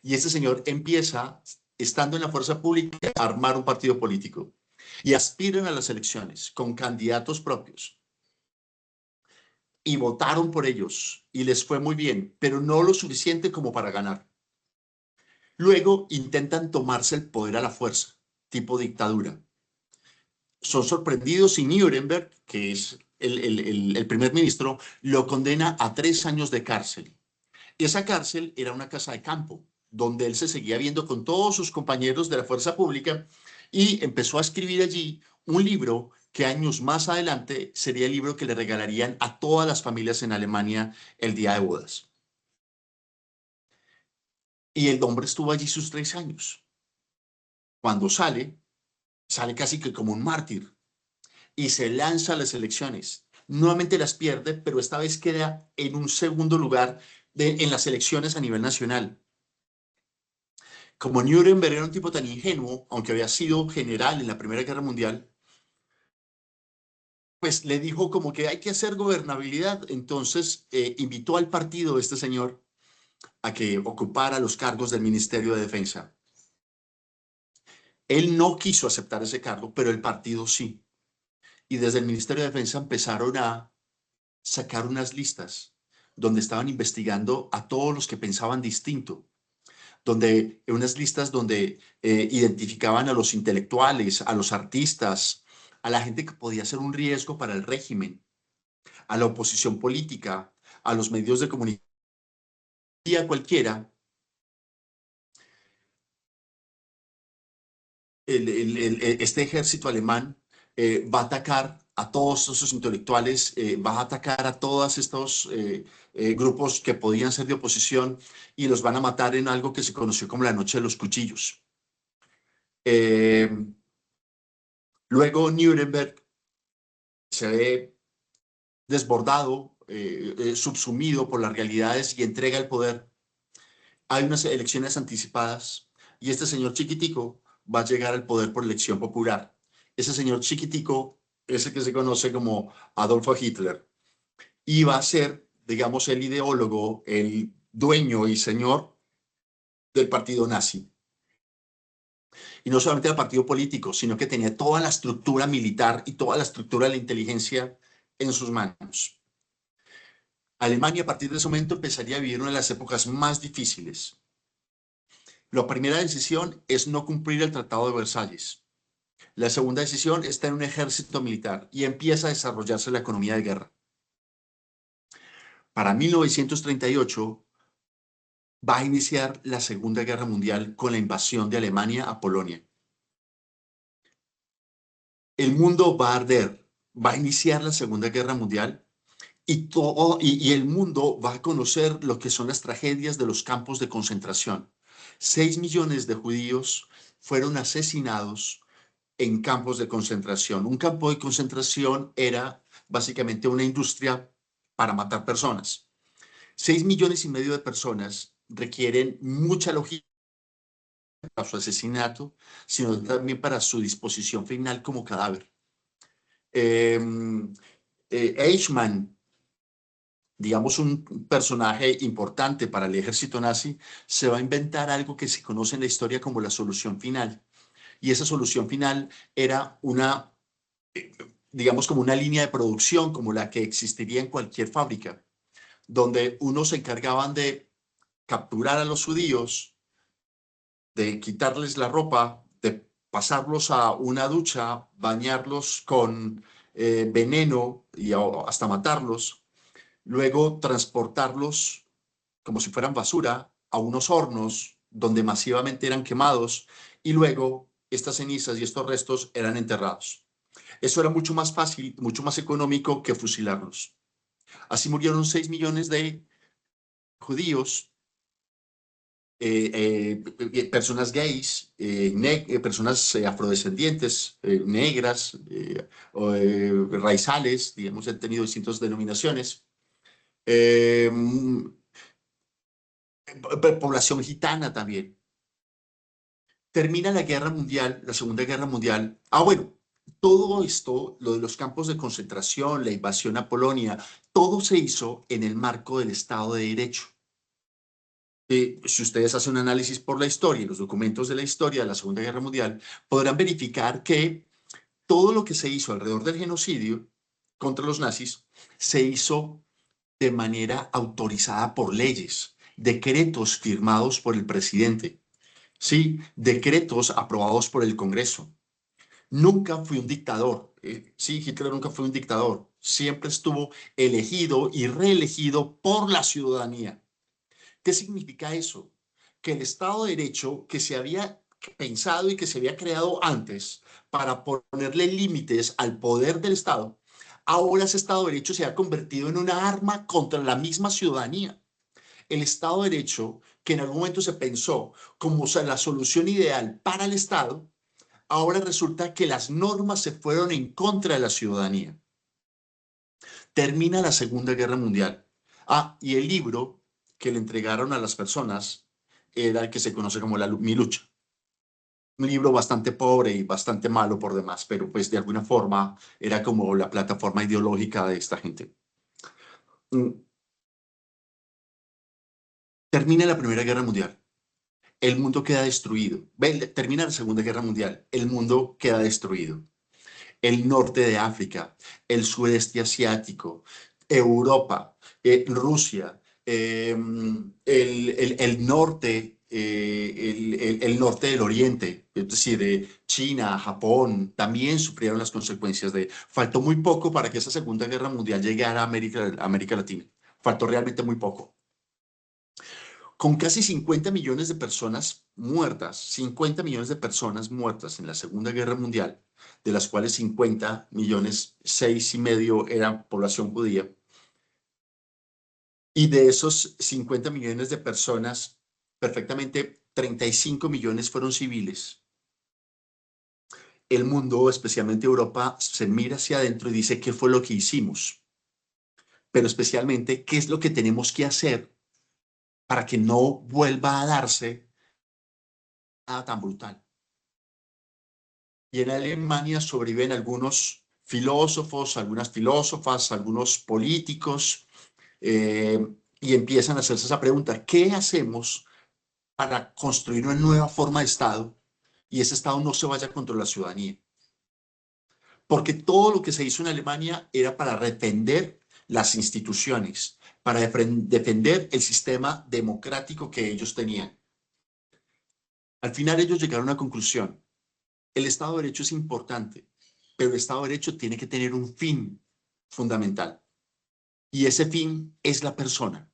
Y este señor empieza, estando en la fuerza pública, a armar un partido político. Y aspiran a las elecciones con candidatos propios. Y votaron por ellos y les fue muy bien, pero no lo suficiente como para ganar. Luego intentan tomarse el poder a la fuerza, tipo dictadura. Son sorprendidos y Nuremberg, que es el primer ministro, lo condena a 3 años de cárcel. Y esa cárcel era una casa de campo, donde él se seguía viendo con todos sus compañeros de la fuerza pública y empezó a escribir allí un libro que años más adelante sería el libro que le regalarían a todas las familias en Alemania el día de bodas. Y el hombre estuvo allí sus 3 años. Cuando sale casi que como un mártir y se lanza a las elecciones. Nuevamente las pierde, pero esta vez queda en un segundo lugar en las elecciones a nivel nacional. Como Nuremberg era un tipo tan ingenuo, aunque había sido general en la Primera Guerra Mundial, pues le dijo como que hay que hacer gobernabilidad. Entonces invitó al partido de este señor a que ocupara los cargos del Ministerio de Defensa. Él no quiso aceptar ese cargo, pero el partido sí. Y desde el Ministerio de Defensa empezaron a sacar unas listas donde estaban investigando a todos los que pensaban distinto, donde en unas listas donde identificaban a los intelectuales, a los artistas, a la gente que podía ser un riesgo para el régimen, a la oposición política, a los medios de comunicación, a cualquiera. Este ejército alemán va a atacar a todos esos intelectuales, va a atacar a todos estos grupos que podían ser de oposición y los van a matar en algo que se conoció como la Noche de los Cuchillos. Luego Nuremberg se ve desbordado, subsumido por las realidades y entrega el poder. Hay unas elecciones anticipadas y este señor chiquitico va a llegar al poder por elección popular. Ese señor chiquitico es el que se conoce como Adolfo Hitler y va a ser, digamos, el ideólogo, el dueño y señor del partido nazi. Y no solamente del partido político, sino que tenía toda la estructura militar y toda la estructura de la inteligencia en sus manos. Alemania a partir de ese momento empezaría a vivir una de las épocas más difíciles. La primera decisión es no cumplir el Tratado de Versalles. La segunda decisión es tener un ejército militar y empieza a desarrollarse la economía de guerra. Para 1938 va a iniciar la Segunda Guerra Mundial con la invasión de Alemania a Polonia. El mundo va a arder, va a iniciar la Segunda Guerra Mundial y el mundo va a conocer lo que son las tragedias de los campos de concentración. 6 millones de judíos fueron asesinados en campos de concentración. Un campo de concentración era básicamente una industria para matar personas. 6,5 millones de personas requieren mucha logística para su asesinato, sino también para su disposición final como cadáver. Eichmann, digamos un personaje importante para el ejército nazi, se va a inventar algo que se conoce en la historia como la solución final. Y esa solución final era una, digamos, como una línea de producción como la que existiría en cualquier fábrica, donde unos se encargaban de capturar a los judíos, de quitarles la ropa, de pasarlos a una ducha, bañarlos con veneno y hasta matarlos, luego transportarlos como si fueran basura a unos hornos donde masivamente eran quemados y luego estas cenizas y estos restos eran enterrados. Eso era mucho más fácil, mucho más económico que fusilarlos. Así murieron 6 millones de judíos, personas gays, personas afrodescendientes, negras, raizales, digamos, han tenido distintas denominaciones. Población gitana también. Termina la Guerra Mundial, la Segunda Guerra Mundial. Bueno, todo esto, lo de los campos de concentración, la invasión a Polonia, todo se hizo en el marco del Estado de Derecho. Si ustedes hacen un análisis por la historia y los documentos de la historia de la Segunda Guerra Mundial, podrán verificar que todo lo que se hizo alrededor del genocidio contra los nazis se hizo de manera autorizada por leyes, decretos firmados por el presidente, ¿sí? Decretos aprobados por el Congreso. Nunca fue un dictador, sí, Hitler nunca fue un dictador, siempre estuvo elegido y reelegido por la ciudadanía. ¿Qué significa eso? Que el Estado de Derecho que se había pensado y que se había creado antes para ponerle límites al poder del Estado, ahora ese Estado de Derecho se ha convertido en una arma contra la misma ciudadanía. El Estado de Derecho, que en algún momento se pensó como la solución ideal para el Estado, ahora resulta que las normas se fueron en contra de la ciudadanía. Termina la Segunda Guerra Mundial. Y el libro que le entregaron a las personas era el que se conoce como Mi Lucha. Un libro bastante pobre y bastante malo por demás, pero pues de alguna forma era como la plataforma ideológica de esta gente. Termina la Primera Guerra Mundial. El mundo queda destruido. Termina la Segunda Guerra Mundial. El mundo queda destruido. El norte de África, el sudeste asiático, Europa, Rusia, el norte, el norte del Oriente, es decir, China, Japón, también sufrieron las consecuencias de... Faltó muy poco para que esa Segunda Guerra Mundial llegara a América Latina. Faltó realmente muy poco. Con casi 50 millones de personas muertas, 50 millones de personas muertas en la Segunda Guerra Mundial, de las cuales 50 millones, 6,5 eran población judía, y de esos 50 millones de personas, perfectamente 35 millones fueron civiles. El mundo, especialmente Europa, se mira hacia adentro y dice qué fue lo que hicimos, pero especialmente qué es lo que tenemos que hacer para que no vuelva a darse nada tan brutal. Y en Alemania sobreviven algunos filósofos, algunas filósofas, algunos políticos, y empiezan a hacerse esa pregunta: ¿qué hacemos para construir una nueva forma de Estado y ese Estado no se vaya contra la ciudadanía? Porque todo lo que se hizo en Alemania era para defender las instituciones, para defender el sistema democrático que ellos tenían. Al final ellos llegaron a una conclusión: el Estado de Derecho es importante, pero el Estado de Derecho tiene que tener un fin fundamental, y ese fin es la persona.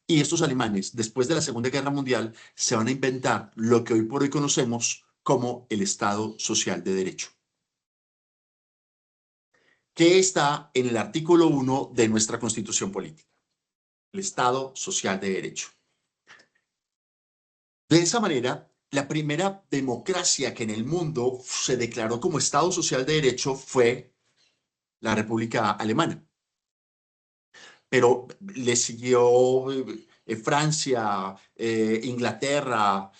Y estos alemanes, después de la Segunda Guerra Mundial, se van a inventar lo que hoy por hoy conocemos como el Estado Social de Derecho, que está en el artículo 1 de nuestra Constitución Política, el Estado Social de Derecho. De esa manera, la primera democracia que en el mundo se declaró como Estado Social de Derecho fue la República Alemana. Pero le siguió Francia, Inglaterra,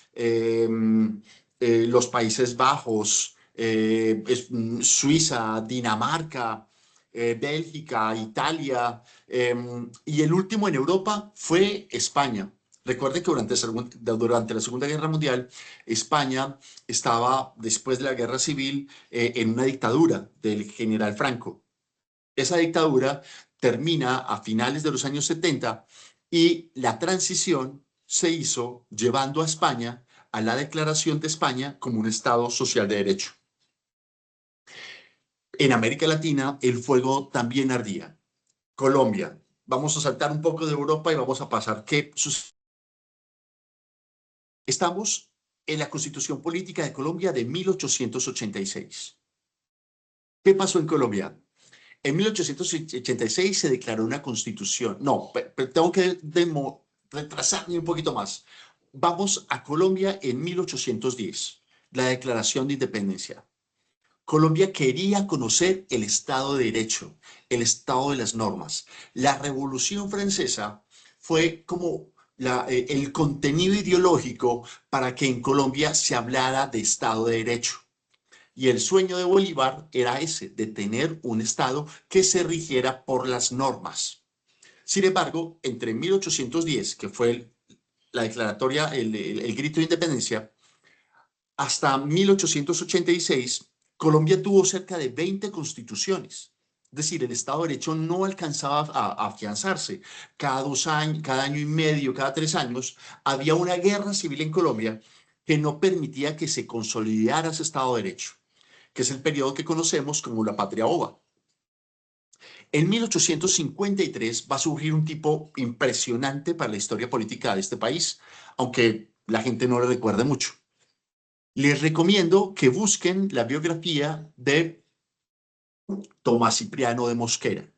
los Países Bajos, Suiza, Dinamarca, Bélgica, Italia, y el último en Europa fue España. Recuerden que durante la Segunda Guerra Mundial, España estaba, después de la Guerra Civil, en una dictadura del general Franco. Esa dictadura termina a finales de los años 70 y la transición se hizo llevando a España a la declaración de España como un Estado social de derecho. En América Latina el fuego también ardía. Colombia. Vamos a saltar un poco de Europa y vamos a pasar. Estamos en la Constitución Política de Colombia de 1886. ¿Qué pasó en Colombia? En 1886 se declaró una constitución. No, pero tengo que retrasarme un poquito más. Vamos a Colombia en 1810, la Declaración de Independencia. Colombia quería conocer el Estado de Derecho, el Estado de las normas. La Revolución Francesa fue como el contenido ideológico para que en Colombia se hablara de Estado de Derecho. Y el sueño de Bolívar era ese, de tener un Estado que se rigiera por las normas. Sin embargo, entre 1810, que fue la declaratoria, el grito de independencia, hasta 1886, Colombia tuvo cerca de 20 constituciones. Es decir, el Estado de Derecho no alcanzaba a afianzarse. Cada 2 años, cada año y medio, cada 3 años, había una guerra civil en Colombia que no permitía que se consolidara ese Estado de Derecho, que es el periodo que conocemos como la Patria Ova. En 1853 va a surgir un tipo impresionante para la historia política de este país, aunque la gente no le recuerde mucho. Les recomiendo que busquen la biografía de Tomás Cipriano de Mosquera,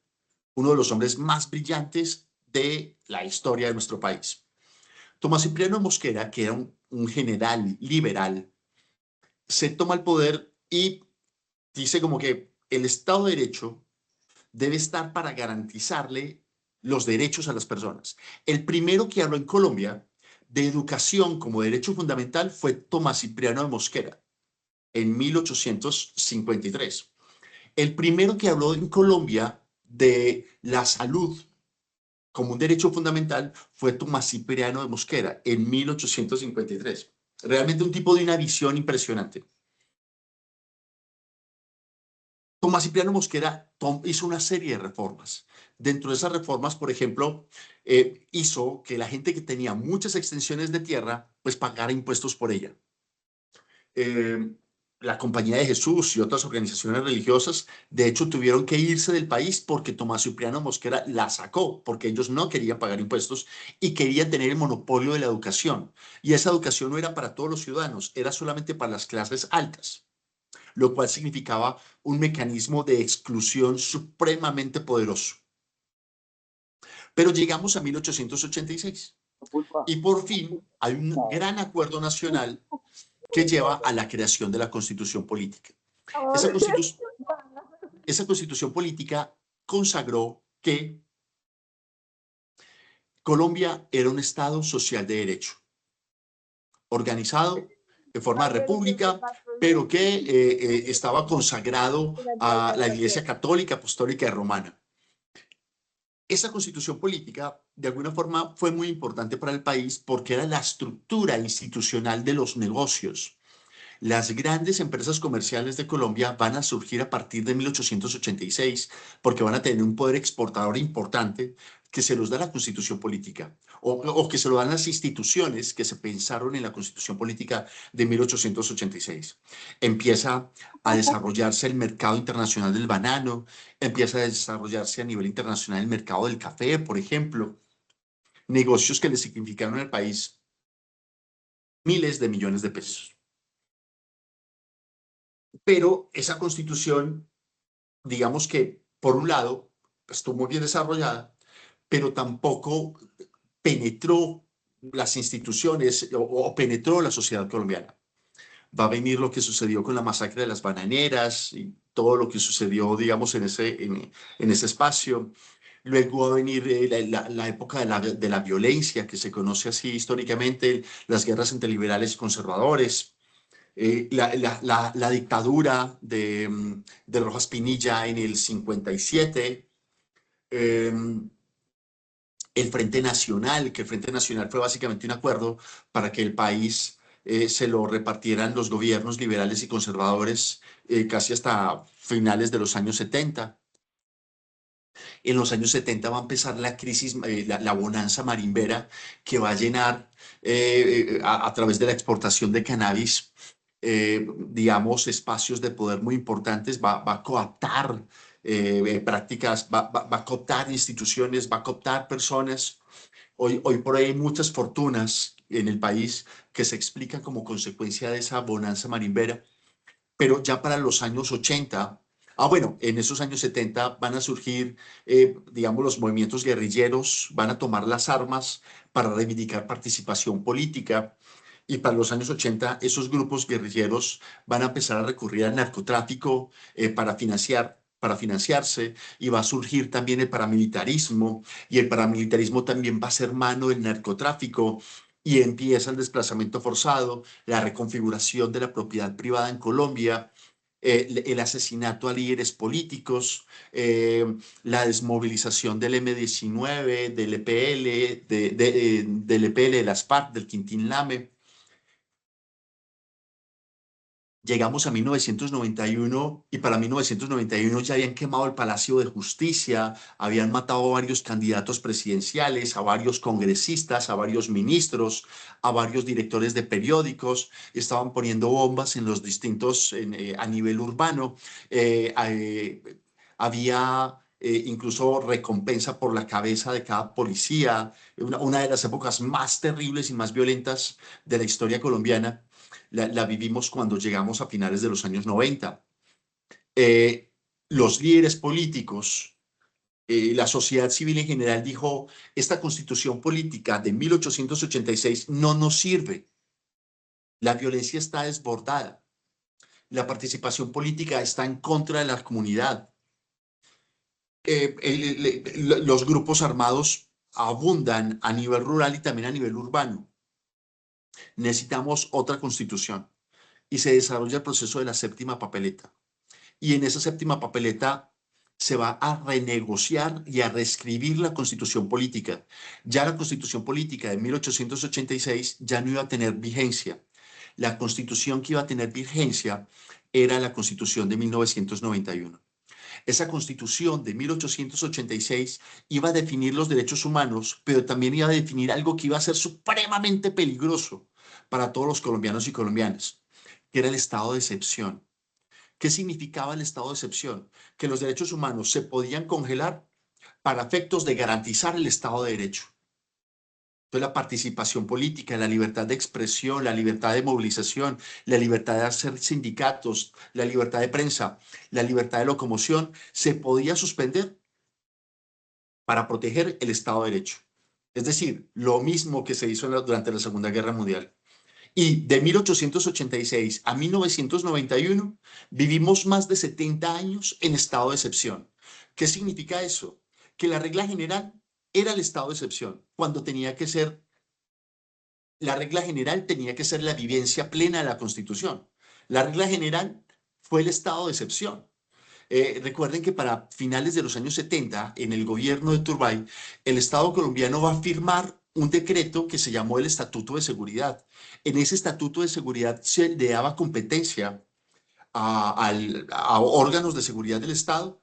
uno de los hombres más brillantes de la historia de nuestro país. Tomás Cipriano de Mosquera, que era un general liberal, se toma el poder y dice como que el Estado de Derecho debe estar para garantizarle los derechos a las personas. El primero que habló en Colombia de educación como derecho fundamental fue Tomás Cipriano de Mosquera en 1853. El primero que habló en Colombia de la salud como un derecho fundamental fue Tomás Cipriano de Mosquera en 1853. Realmente un tipo de una visión impresionante. Tomás Cipriano Mosquera hizo una serie de reformas. Dentro de esas reformas, por ejemplo, hizo que la gente que tenía muchas extensiones de tierra, pues pagara impuestos por ella. La Compañía de Jesús y otras organizaciones religiosas, de hecho, tuvieron que irse del país porque Tomás Cipriano Mosquera la sacó, porque ellos no querían pagar impuestos y querían tener el monopolio de la educación. Y esa educación no era para todos los ciudadanos, era solamente para las clases altas, lo cual significaba un mecanismo de exclusión supremamente poderoso. Pero llegamos a 1886 y por fin hay un gran acuerdo nacional que lleva a la creación de la Constitución Política. Esa Constitución Política consagró que Colombia era un Estado social de derecho, organizado de forma de república, pero que estaba consagrado a la Iglesia Católica, Apostólica y Romana. Esa Constitución Política, de alguna forma, fue muy importante para el país porque era la estructura institucional de los negocios. Las grandes empresas comerciales de Colombia van a surgir a partir de 1886 porque van a tener un poder exportador importante que se los da la Constitución Política o que se lo dan las instituciones que se pensaron en la Constitución Política de 1886. Empieza a desarrollarse el mercado internacional del banano, empieza a desarrollarse a nivel internacional el mercado del café, por ejemplo, negocios que le significaron al país miles de millones de pesos. Pero esa Constitución, digamos que, por un lado, estuvo muy bien desarrollada, pero tampoco penetró las instituciones o penetró la sociedad colombiana. Va a venir lo que sucedió con la masacre de las bananeras y todo lo que sucedió, digamos, en ese espacio. Luego va a venir la época de la violencia, que se conoce así históricamente, las guerras entre liberales y conservadores. La dictadura de Rojas Pinilla en el 57, el Frente Nacional, que el Frente Nacional fue básicamente un acuerdo para que el país se lo repartieran los gobiernos liberales y conservadores casi hasta finales de los años 70. En los años 70 va a empezar la crisis, la bonanza marimbera, que va a llenar a través de la exportación de cannabis, digamos, espacios de poder muy importantes, va a coaptar prácticas, va a cooptar instituciones, va a cooptar personas. Hoy por hoy hay muchas fortunas en el país que se explican como consecuencia de esa bonanza marimbera, pero ya para los años 80, bueno, en esos años 70 van a surgir, digamos, los movimientos guerrilleros, van a tomar las armas para reivindicar participación política. Y para los años 80, esos grupos guerrilleros van a empezar a recurrir al narcotráfico para financiarse, y va a surgir también el paramilitarismo, y el paramilitarismo también va a ser mano del narcotráfico, y empieza el desplazamiento forzado, la reconfiguración de la propiedad privada en Colombia, el asesinato a líderes políticos, la desmovilización del M-19, del EPL, del EPL, de las FARC, del Quintín Lame. Llegamos a 1991 y para 1991 ya habían quemado el Palacio de Justicia, habían matado a varios candidatos presidenciales, a varios congresistas, a varios ministros, a varios directores de periódicos, estaban poniendo bombas en los distintos, a nivel urbano. Había incluso recompensa por la cabeza de cada policía, una de las épocas más terribles y más violentas de la historia colombiana. La vivimos cuando llegamos a finales de los años 90. Los líderes políticos, la sociedad civil en general dijo, esta Constitución Política de 1886 no nos sirve. La violencia está desbordada. La participación política está en contra de la comunidad. Los grupos armados abundan a nivel rural y también a nivel urbano. Necesitamos otra Constitución. Y se desarrolla el proceso de la séptima papeleta. Y en esa séptima papeleta se va a renegociar y a reescribir la Constitución Política. Ya la Constitución Política de 1886 ya no iba a tener vigencia. La Constitución que iba a tener vigencia era la Constitución de 1991. Esa Constitución de 1886 iba a definir los derechos humanos, pero también iba a definir algo que iba a ser supremamente peligroso para todos los colombianos y colombianas, que era el estado de excepción. ¿Qué significaba el estado de excepción? Que los derechos humanos se podían congelar para efectos de garantizar el Estado de Derecho. Entonces, la participación política, la libertad de expresión, la libertad de movilización, la libertad de hacer sindicatos, la libertad de prensa, la libertad de locomoción, se podía suspender para proteger el Estado de Derecho. Es decir, lo mismo que se hizo durante la Segunda Guerra Mundial. Y de 1886 a 1991 vivimos más de 70 años en estado de excepción. ¿Qué significa eso? Que la regla general era el estado de excepción, cuando tenía que ser, la regla general tenía que ser la vivencia plena de la Constitución. La regla general fue el estado de excepción. Recuerden que para finales de los años 70, en el gobierno de Turbay, el Estado colombiano va a firmar un decreto que se llamó el Estatuto de Seguridad. En ese Estatuto de Seguridad se le daba competencia a órganos de seguridad del Estado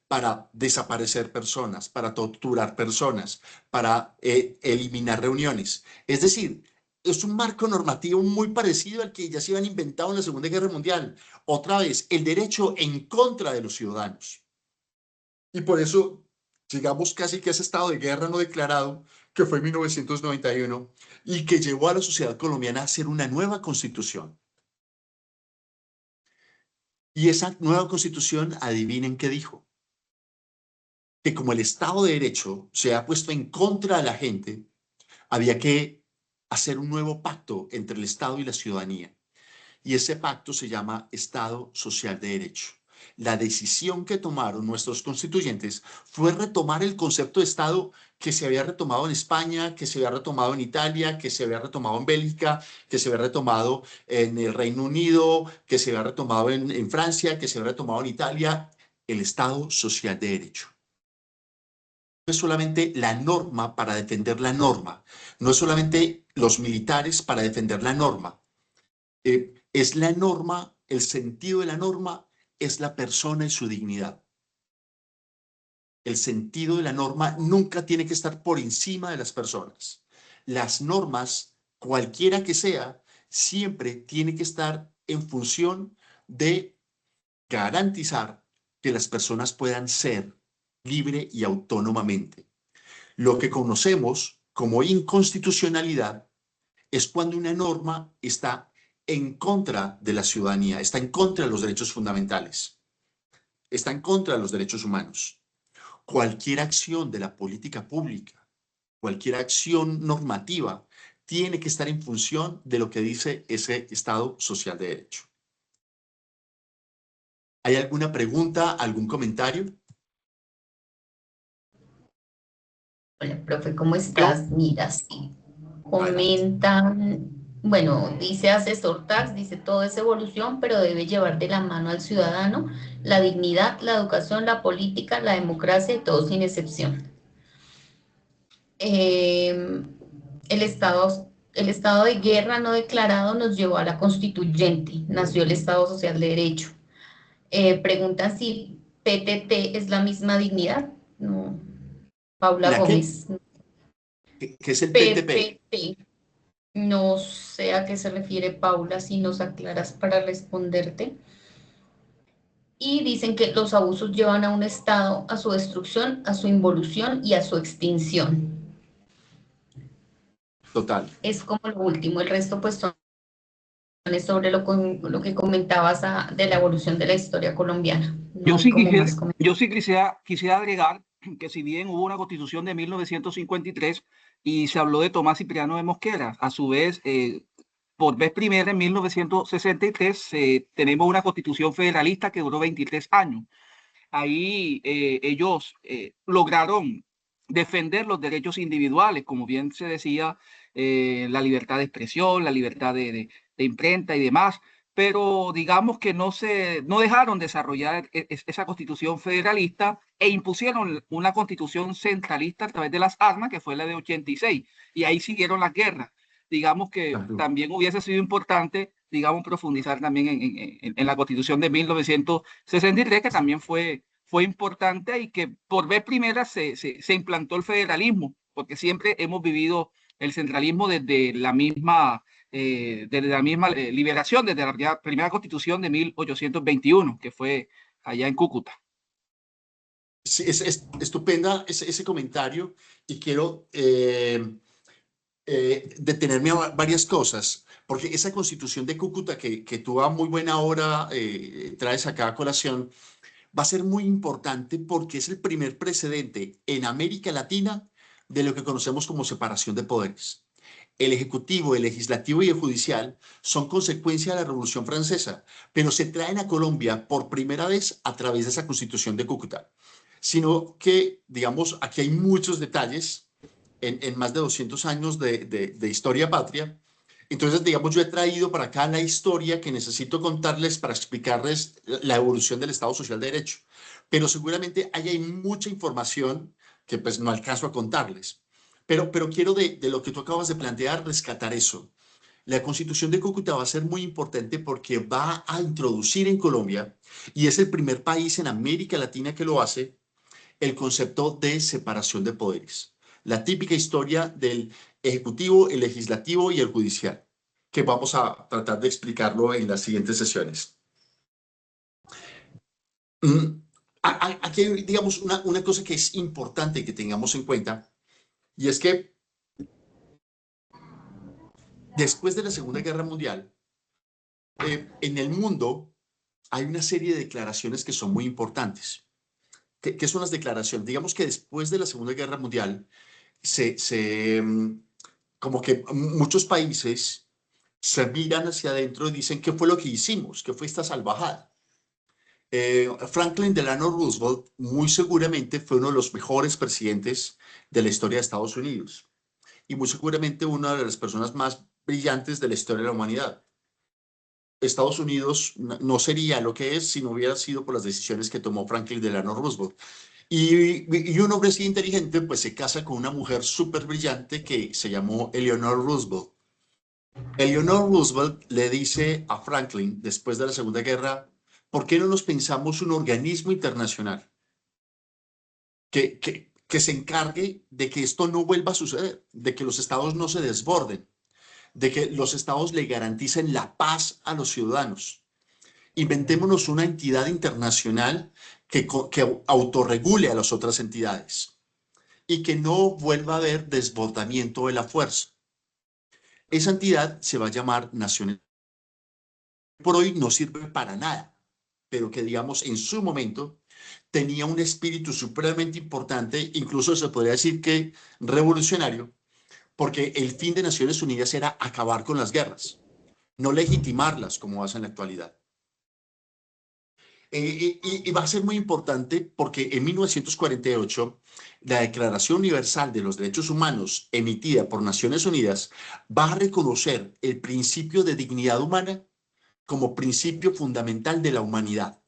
para desaparecer personas, para torturar personas, para eliminar reuniones. Es decir, es un marco normativo muy parecido al que ya se habían inventado en la Segunda Guerra Mundial. Otra vez, el derecho en contra de los ciudadanos. Y por eso llegamos casi que a ese estado de guerra no declarado, que fue en 1991, y que llevó a la sociedad colombiana a hacer una nueva constitución. Y esa nueva constitución, adivinen qué dijo. Que como el Estado de Derecho se ha puesto en contra de la gente, había que hacer un nuevo pacto entre el Estado y la ciudadanía. Y ese pacto se llama Estado Social de Derecho. La decisión que tomaron nuestros constituyentes fue retomar el concepto de Estado que se había retomado en España, que se había retomado en Italia, que se había retomado en Bélgica, que se había retomado en el Reino Unido, que se había retomado en Francia, que se había retomado en Italia, el Estado Social de Derecho. No es solamente la norma para defender la norma, no es solamente los militares para defender la norma, es la norma, el sentido de la norma es la persona y su dignidad. El sentido de la norma nunca tiene que estar por encima de las personas. Las normas, cualquiera que sea, siempre tiene que estar en función de garantizar que las personas puedan ser libre y autónomamente. Lo que conocemos como inconstitucionalidad es cuando una norma está en contra de la ciudadanía, está en contra de los derechos fundamentales, está en contra de los derechos humanos. Cualquier acción de la política pública, cualquier acción normativa, tiene que estar en función de lo que dice ese Estado Social de Derecho. ¿Hay alguna pregunta, algún comentario? Hola, profe, ¿cómo estás? Mira, sí. Comentan, bueno, dice asesor tax, dice todo es evolución, pero debe llevar de la mano al ciudadano la dignidad, la educación, la política, la democracia y todo sin excepción. El estado de guerra no declarado nos llevó a la constituyente, nació el Estado Social de Derecho. Preguntan si PTT es la misma dignidad. No. Paula Gómez. ¿Qué es el PTP? PTP. No sé a qué se refiere Paula, si nos aclaras para responderte. Y dicen que los abusos llevan a un estado a su destrucción, a su involución y a su extinción. Total. Es como lo último, el resto pues son sobre lo que comentabas de la evolución de la historia colombiana. No yo sí quisiera agregar que si bien hubo una constitución de 1953 y se habló de Tomás Cipriano de Mosquera, a su vez, por vez primera en 1963 tenemos una constitución federalista que duró 23 años. Ahí ellos lograron defender los derechos individuales, como bien se decía, la libertad de expresión, la libertad de imprenta y demás, pero digamos que no dejaron desarrollar esa constitución federalista e impusieron una constitución centralista a través de las armas, que fue la de 86, y ahí siguieron las guerras. Digamos que también hubiese sido importante, digamos, profundizar también en la constitución de 1963, que también fue fue importante y que por vez primera se implantó el federalismo, porque siempre hemos vivido el centralismo desde la misma liberación, desde la primera constitución de 1821, que fue allá en Cúcuta. Sí, es estupenda ese comentario y quiero detenerme a varias cosas, porque esa constitución de Cúcuta que tú a muy buena hora traes acá a colación, va a ser muy importante porque es el primer precedente en América Latina de lo que conocemos como separación de poderes. El ejecutivo, el legislativo y el judicial son consecuencia de la Revolución Francesa, pero se traen a Colombia por primera vez a través de esa constitución de Cúcuta. Sino que, digamos, aquí hay muchos detalles en más de 200 años de historia patria. Entonces, digamos, yo he traído para acá la historia que necesito contarles para explicarles la evolución del Estado Social de Derecho. Pero seguramente hay mucha información que pues no alcanzo a contarles. Pero quiero de lo que tú acabas de plantear rescatar eso. La Constitución de Cúcuta va a ser muy importante porque va a introducir en Colombia, y es el primer país en América Latina que lo hace, el concepto de separación de poderes. La típica historia del ejecutivo, el legislativo y el judicial, que vamos a tratar de explicarlo en las siguientes sesiones. Aquí hay, digamos, una cosa que es importante que tengamos en cuenta, y es que después de la Segunda Guerra Mundial, en el mundo hay una serie de declaraciones que son muy importantes. ¿Qué son las declaraciones? Digamos que después de la Segunda Guerra Mundial, como que muchos países se miran hacia adentro y dicen, ¿qué fue lo que hicimos? ¿Qué fue esta salvajada? Franklin Delano Roosevelt muy seguramente fue uno de los mejores presidentes de la historia de Estados Unidos y muy seguramente una de las personas más brillantes de la historia de la humanidad. Estados Unidos no sería lo que es si no hubiera sido por las decisiones que tomó Franklin Delano Roosevelt. Y un hombre así inteligente pues se casa con una mujer súper brillante que se llamó Eleanor Roosevelt. Eleanor Roosevelt le dice a Franklin después de la Segunda Guerra, ¿por qué no nos pensamos un organismo internacional que se encargue de que esto no vuelva a suceder, de que los estados no se desborden, de que los estados le garanticen la paz a los ciudadanos? Inventémonos una entidad internacional que autorregule a las otras entidades y que no vuelva a haber desbordamiento de la fuerza. Esa entidad se va a llamar Naciones Unidas. Por hoy no sirve para nada, pero que digamos en su momento tenía un espíritu supremamente importante, incluso se podría decir que revolucionario, porque el fin de Naciones Unidas era acabar con las guerras, no legitimarlas como hace en la actualidad. Y va a ser muy importante porque en 1948 la Declaración Universal de los Derechos Humanos emitida por Naciones Unidas va a reconocer el principio de dignidad humana como principio fundamental de la humanidad.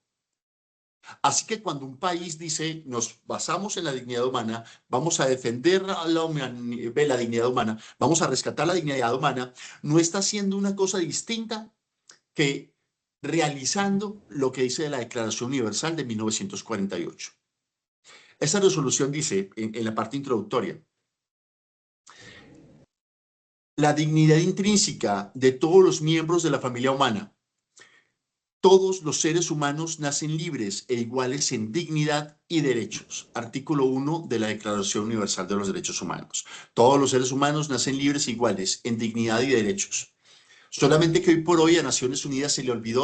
Así que cuando un país dice nos basamos en la dignidad humana, vamos a defender la dignidad humana, vamos a rescatar la dignidad humana, no está haciendo una cosa distinta que realizando lo que dice la Declaración Universal de 1948. Esa resolución dice, en la parte introductoria, la dignidad intrínseca de todos los miembros de la familia humana. Todos los seres humanos nacen libres e iguales en dignidad y derechos. Artículo 1 de la Declaración Universal de los Derechos Humanos. Todos los seres humanos nacen libres e iguales en dignidad y derechos. Solamente que hoy por hoy a Naciones Unidas se le olvidó